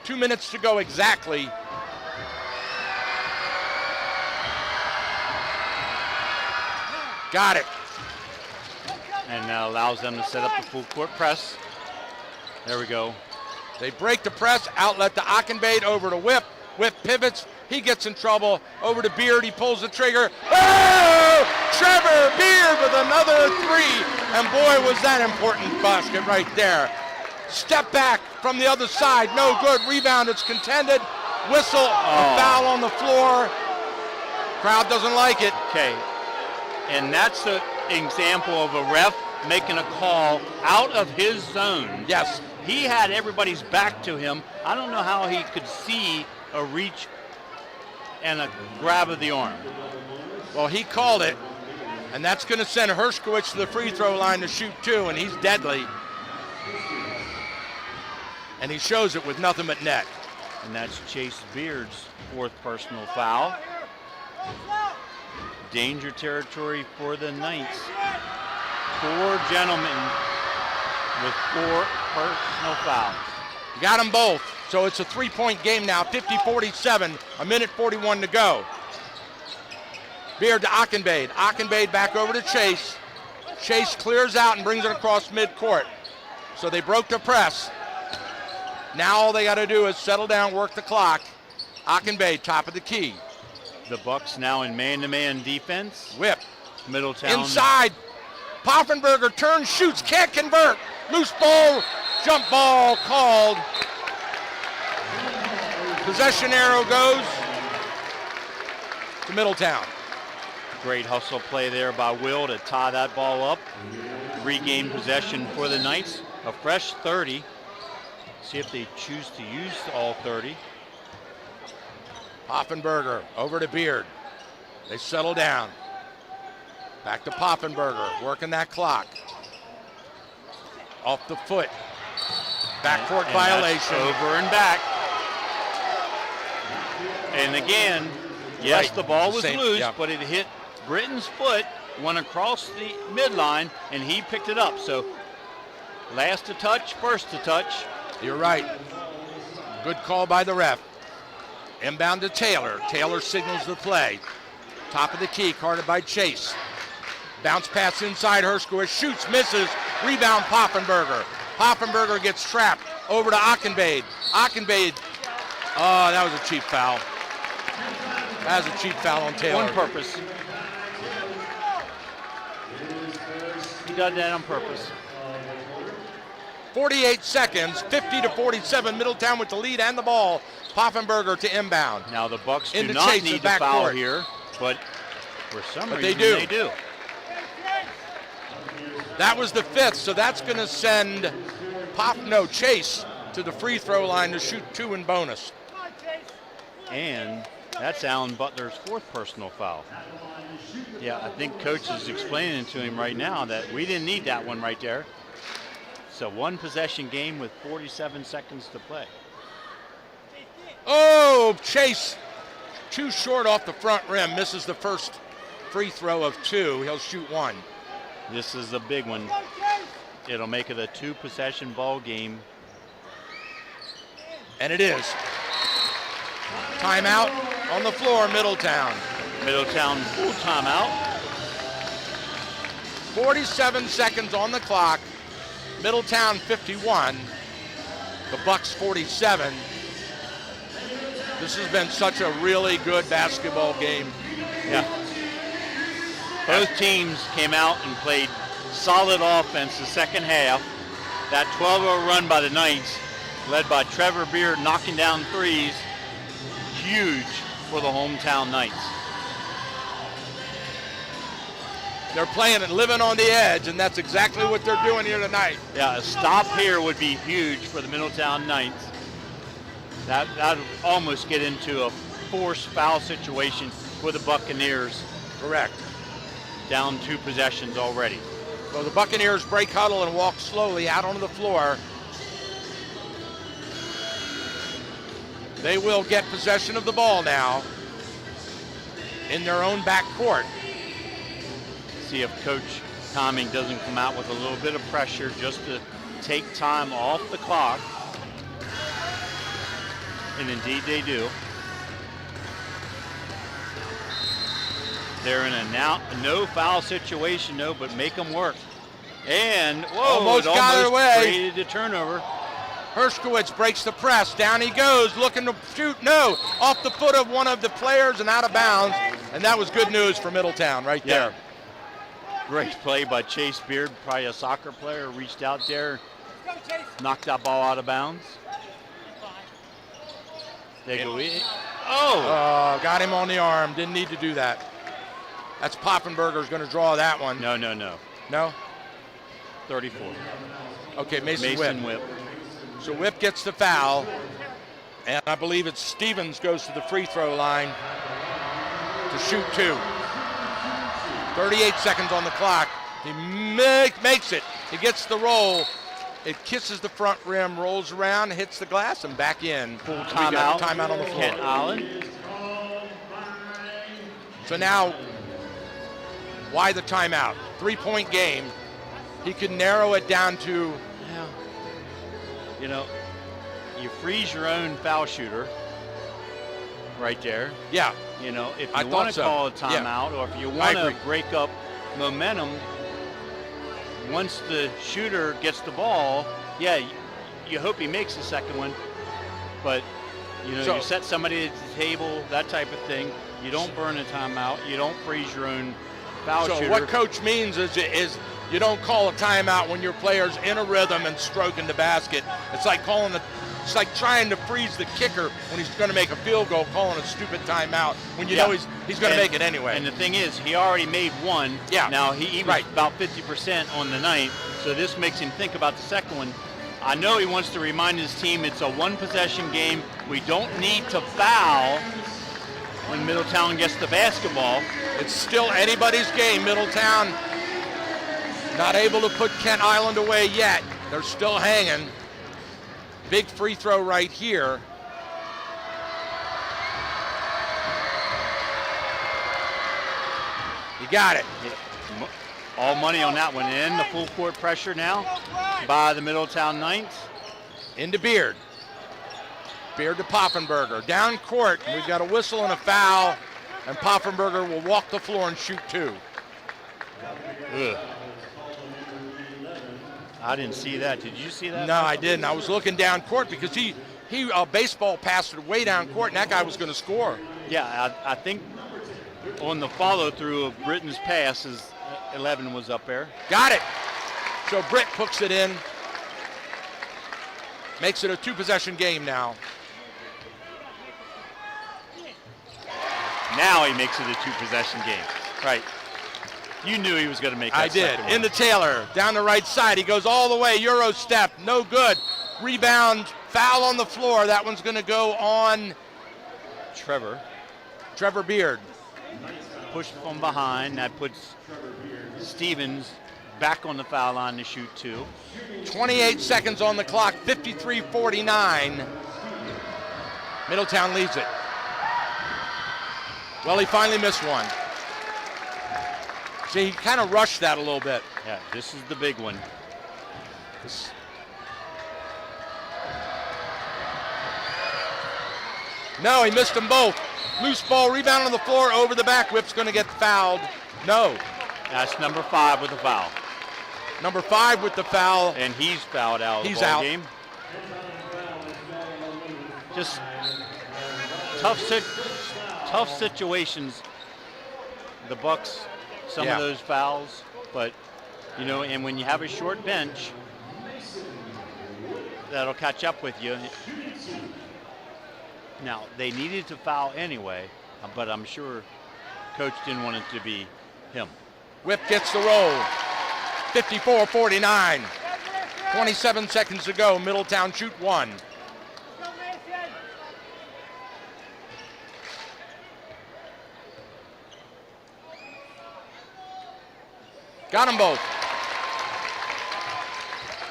2 minutes to go exactly. Got it. And that allows them to set up the full court press. There we go. They break the press, outlet to Ockenbade, over to Whip. Whip pivots, he gets in trouble. Over to Beard, he pulls the trigger. Oh! Trevor Beard with another three. And boy, was that important basket right there. Step back from the other side, no good. Rebound, it's contended. Whistle, a foul on the floor. Crowd doesn't like it. Okay, and that's an example of a ref making a call out of his zone. Yes. He had everybody's back to him. I don't know how he could see a reach and a grab of the arm. Well, he called it, and that's going to send Herskowitz to the free throw line to shoot two, and he's deadly. And he shows it with nothing but net. And that's Chase Beard's fourth personal foul. Danger territory for the Knights. 4 gentlemen with 4 personal fouls. Got them both. So it's a 3-point game now, 50-47, a minute 41 to go. Beard to Ockenbade. Ockenbade back over to Chase. Chase clears out and brings it across midcourt. So they broke the press. Now all they got to do is settle down, work the clock. Ockenbade, top of the key. The Bucks now in man-to-man defense. Whip. Middletown. Inside. Poffenberger turns, shoots, can't convert. Loose ball, jump ball called. Possession arrow goes to Middletown. Great hustle play there by Will to tie that ball up. Regain possession for the Knights. A fresh 30. See if they choose to use all 30. Poffenberger over to Beard. They settle down. Back to Poffenberger, working that clock. Off the foot. Backcourt And violation. Over and back. And again, yes, Right. the ball was Same, loose, yeah. but it hit Britton's foot, went across the midline, and he picked it up. So last to touch, first to touch. You're right. Good call by the ref. Inbound to Taylor. Taylor signals the play. Top of the key, guarded by Chase. Bounce pass inside. Herskowitz shoots, misses. Rebound Poffenberger. Poffenberger gets trapped. Over to Achenbade. Achenbade. Oh, that was a cheap foul. That was a cheap foul on Taylor. On purpose. He did that on purpose. 48 seconds, 50-47. Middletown with the lead and the ball. Poffenberger to inbound. Now the Bucks do Into not Chase in need the to foul backcourt. here, but for some But reason they do. do. That was the fifth, so that's going to send Chase to the free throw line to shoot 2 in bonus. And that's Alan Butler's 4th personal foul. Yeah, I think coach is explaining to him right now that we didn't need that one right there. It's a 1 possession game with 47 seconds to play. Oh, Chase too short off the front rim, misses the first free throw of 2. He'll shoot 1. This is a big one. It'll make it a 2 possession ball game. And it is. Timeout on the floor, Middletown. Middletown full timeout. 47 seconds on the clock. Middletown 51. The Bucks 47. This has been such a really good basketball game. Yeah. Both teams came out and played solid offense the second half. That 12-0 run by the Knights, led by Trevor Beard knocking down threes, huge for the hometown Knights. They're playing and living on the edge, and that's exactly what they're doing here tonight. Yeah, a stop here would be huge for the Middletown Knights. That would almost get into a forced foul situation for the Buccaneers. Correct. Down 2 possessions already. So the Buccaneers break huddle and walk slowly out onto the floor. They will get possession of the ball now in their own back court. See if Coach Toming doesn't come out with a little bit of pressure just to take time off the clock. And indeed they do. They're in a now no foul situation, no, but make them work. And whoa, Almost it got almost it away. created a turnover. Herskowitz breaks the press. Down he goes, looking to shoot. No, off the foot of one of the players and out of bounds. And that was good news for Middletown right there. Great play by Chase Beard, probably a soccer player, reached out there, knocked that ball out of bounds. They go in. Oh! Got him on the arm. Didn't need to do that. That's Poffenberger's going to draw that one. No. No? 34. Okay, Mason Whip. So Whip gets the foul, and I believe it's Stevens goes to the free throw line to shoot 2. 38 seconds on the clock. He makes it. He gets the roll. It kisses the front rim, rolls around, hits the glass, and back in. Full We got timeout. a timeout on the floor. Kent Allen. So now, why the timeout? 3-point game. He could narrow it down to. You know, you freeze your own foul shooter right there. Yeah. You know, if I you thought want to so. call a timeout, or if you want to agree. break up momentum, once the shooter gets the ball, yeah, you hope he makes the second one. But, you know, you set somebody at the table, that type of thing. You don't burn a timeout. You don't freeze your own foul shooter. So what coach means is You don't call a timeout when your player's in a rhythm and stroking the basket. It's like it's like trying to freeze the kicker when he's going to make a field goal, calling a stupid timeout when you know he's going to make it anyway. And the thing is, he already made one. Yeah. Now he was about 50% on the night, so this makes him think about the second one. I know he wants to remind his team it's a one-possession game. We don't need to foul when Middletown gets the basketball. It's still anybody's game. Middletown not able to put Kent Island away yet. They're still hanging. Big free throw right here. You got it. All money on that one. And the full court pressure now by the Middletown Knights. Into Beard. Beard to Poffenberger. Down court. We've got a whistle and a foul. And Poffenberger will walk the floor and shoot 2. Ugh. I didn't see that. Did you see that? No, I didn't. I was looking down court because he baseball passed it way down court, and that guy was going to score. Yeah, I think on the follow-through of Britton's pass, 11 was up there. Got it. So Britt hooks it in. Makes it a 2-possession game now. Now he makes it a 2-possession game. Right. You knew he was going to make that. I did. Second one. Into Taylor. Down the right side. He goes all the way. Euro step. No good. Rebound. Foul on the floor. That one's going to go on Trevor Beard. Push from behind. That puts Stevens back on the foul line to shoot 2. 28 seconds on the clock. 53-49. Middletown leads it. Well, he finally missed one. See, he kind of rushed that a little bit. Yeah, this is the big one. No, he missed them both. Loose ball, rebound on the floor, over the back. Whip's going to get fouled. No. That's number 5 with the foul. Number 5 with the foul. And he's fouled out of the ball game. Just tough situations. The Bucks, some of those fouls, but and when you have a short bench, that'll catch up with you. Now, they needed to foul anyway, but I'm sure coach didn't want it to be him. Whip gets the roll. 54-49. 27 seconds to go. Middletown shoot 1. Got them both.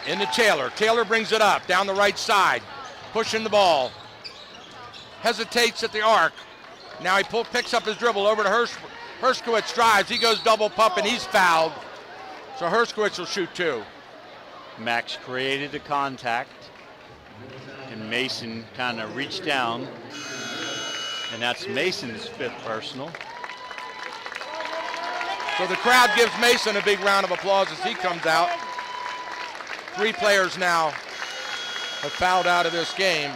Into Taylor. Taylor brings it up down the right side. Pushing the ball. Hesitates at the arc. Now he picks up his dribble over to Herskowitz drives. He goes double pump and he's fouled. So Herskowitz will shoot 2. Max created the contact. And Mason kind of reached down. And that's Mason's 5th personal. So the crowd gives Mason a big round of applause as he comes out. 3 players now have fouled out of this game.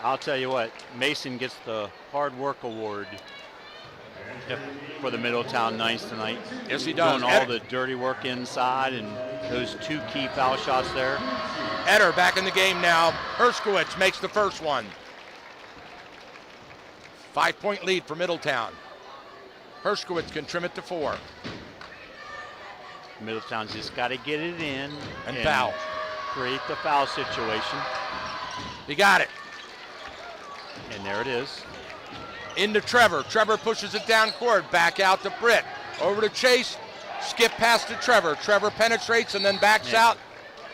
I'll tell you what, Mason gets the hard work award for the Middletown Knights tonight. Yes, he does. Doing all the dirty work inside and those 2 key foul shots there. Eder back in the game now. Herskowitz makes the first one. 5-point lead for Middletown. Herskowitz can trim it to 4. Middletown's just got to get it in and foul. Create the foul situation. He got it. And there it is. Into Trevor. Trevor pushes it down court. Back out to Britt. Over to Chase. Skip pass to Trevor. Trevor penetrates and then backs out.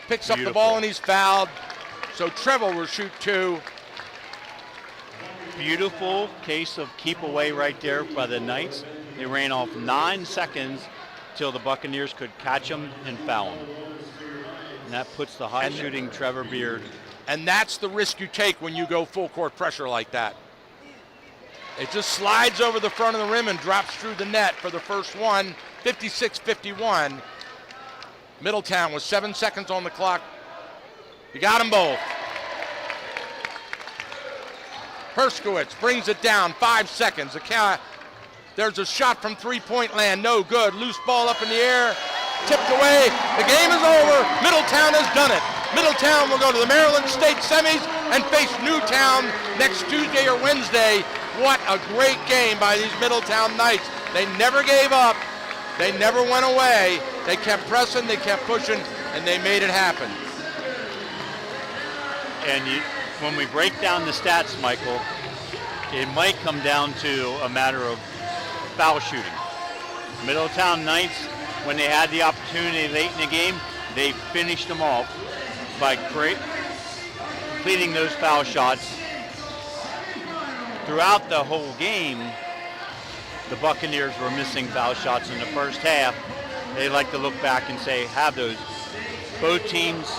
Picks up the ball and he's fouled. So Trevor will shoot 2. Beautiful case of keep away right there by the Knights. They ran off 9 seconds till the Buccaneers could catch him and foul him. And that puts the high shooting Trevor Beard. And that's the risk you take when you go full court pressure like that. It just slides over the front of the rim and drops through the net for the first one. 56-51. Middletown with 7 seconds on the clock. You got them both. Herskowitz brings it down. 5 seconds. There's a shot from three-point land. No good. Loose ball up in the air. Tipped away. The game is over. Middletown has done it. Middletown will go to the Maryland State semis and face Newtown next Tuesday or Wednesday. What a great game by these Middletown Knights. They never gave up. They never went away. They kept pressing, they kept pushing, and they made it happen. And when we break down the stats, Michael, it might come down to a matter of foul shooting. Middletown Knights, when they had the opportunity late in the game, they finished them off by completing those foul shots. Throughout the whole game, the Buccaneers were missing foul shots in the first half. They like to look back and say, have those. Both teams,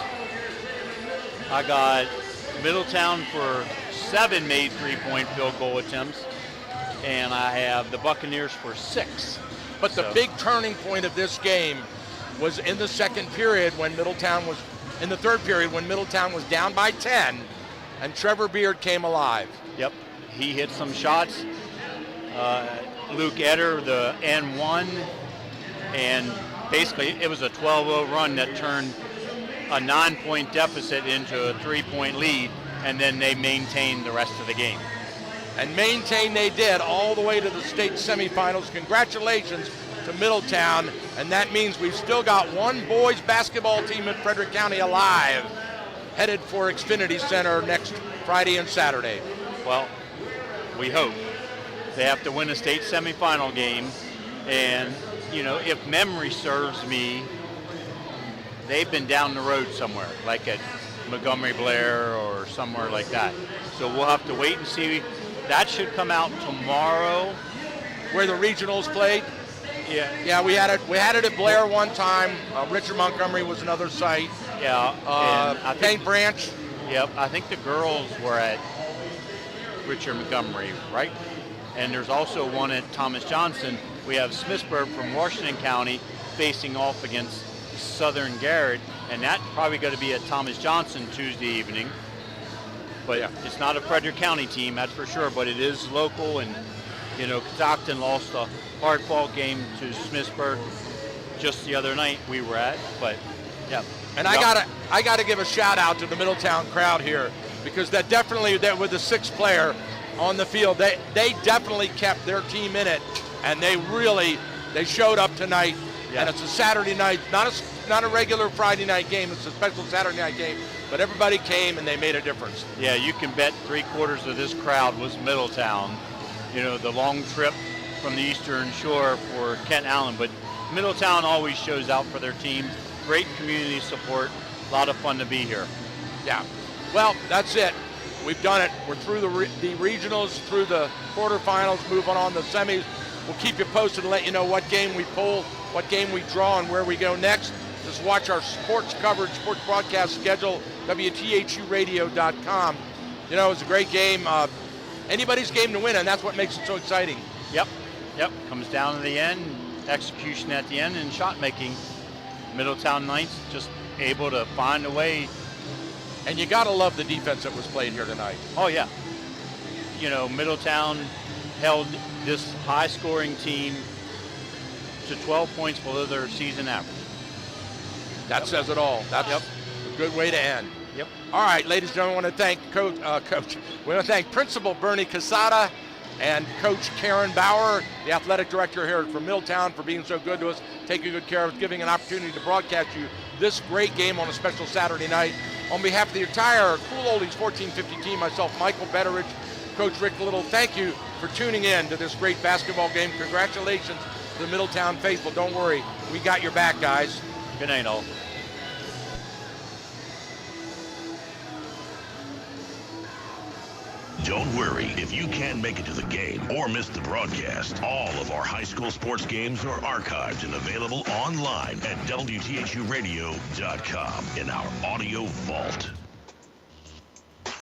I got Middletown for 7 made three-point field goal attempts, and I have the Buccaneers for 6. But the big turning point of this game was in the second period when Middletown was, in the third period when Middletown was down by 10, and Trevor Beard came alive. Yep, he hit some shots. Luke Etter, the N1, and basically it was a 12-0 run that turned a 9-point deficit into a 3-point lead, and then they maintained the rest of the game. And maintain they did all the way to the state semifinals. Congratulations to Middletown, and that means we've still got one boys basketball team in Frederick County alive, headed for Xfinity Center next Friday and Saturday. Well, we hope. They have to win a state semifinal game, and you know, if memory serves me, they've been down the road somewhere, like at Montgomery Blair or somewhere like that. So we'll have to wait and see. That should come out tomorrow. Where the regionals played? Yeah, we had it at Blair one time. Richard Montgomery was another site. Yeah. Paint Branch. Yep, I think the girls were at Richard Montgomery, right? And there's also one at Thomas Johnson. We have Smithsburg from Washington County facing off against Southern Garrett, and that's probably going to be at Thomas Johnson Tuesday evening. But it's not a Frederick County team, that's for sure, but it is local, and you know, Stockton lost a hard-fought game to Smithsburg just the other night we were at, but yeah. And I gotta give a shout out to the Middletown crowd here, because that with the sixth player on the field, they definitely kept their team in it, and they showed up tonight. And it's a Saturday night, not a regular Friday night game, it's a special Saturday night game, but everybody came and they made a difference. Yeah, you can bet 3/4 of this crowd was Middletown. You know, the long trip from the Eastern Shore for Kent Allen, but Middletown always shows out for their teams. Great community support, a lot of fun to be here. Yeah, well, that's it. We've done it. We're through the regionals, through the quarterfinals, moving on to the semis. We'll keep you posted and let you know what game we pull, what game we draw, and where we go next. Just watch our sports coverage, sports broadcast schedule, WTHUradio.com. You know, it's a great game. Anybody's game to win, and that's what makes it so exciting. Yep. Comes down to the end, execution at the end, and shot making. Middletown Knights just able to find a way. And you got to love the defense that was played here tonight. Oh, yeah. You know, Middletown held this high-scoring team to 12 points below their season average. That says it all. That's a good way to end. Yep. All right, ladies and gentlemen, I want to thank Coach. We want to thank Principal Bernie Casada and Coach Karen Bauer, the athletic director here from Middletown, for being so good to us, taking good care of us, giving an opportunity to broadcast you this great game on a special Saturday night. On behalf of the entire Cool Oldies 1450 team, myself, Michael Betteridge, Coach Rick Little, thank you for tuning in to this great basketball game. Congratulations to the Middletown faithful. Don't worry, we got your back, guys. Good night, all. Don't worry if you can't make it to the game or miss the broadcast. All of our high school sports games are archived and available online at WTHUradio.com in our audio vault.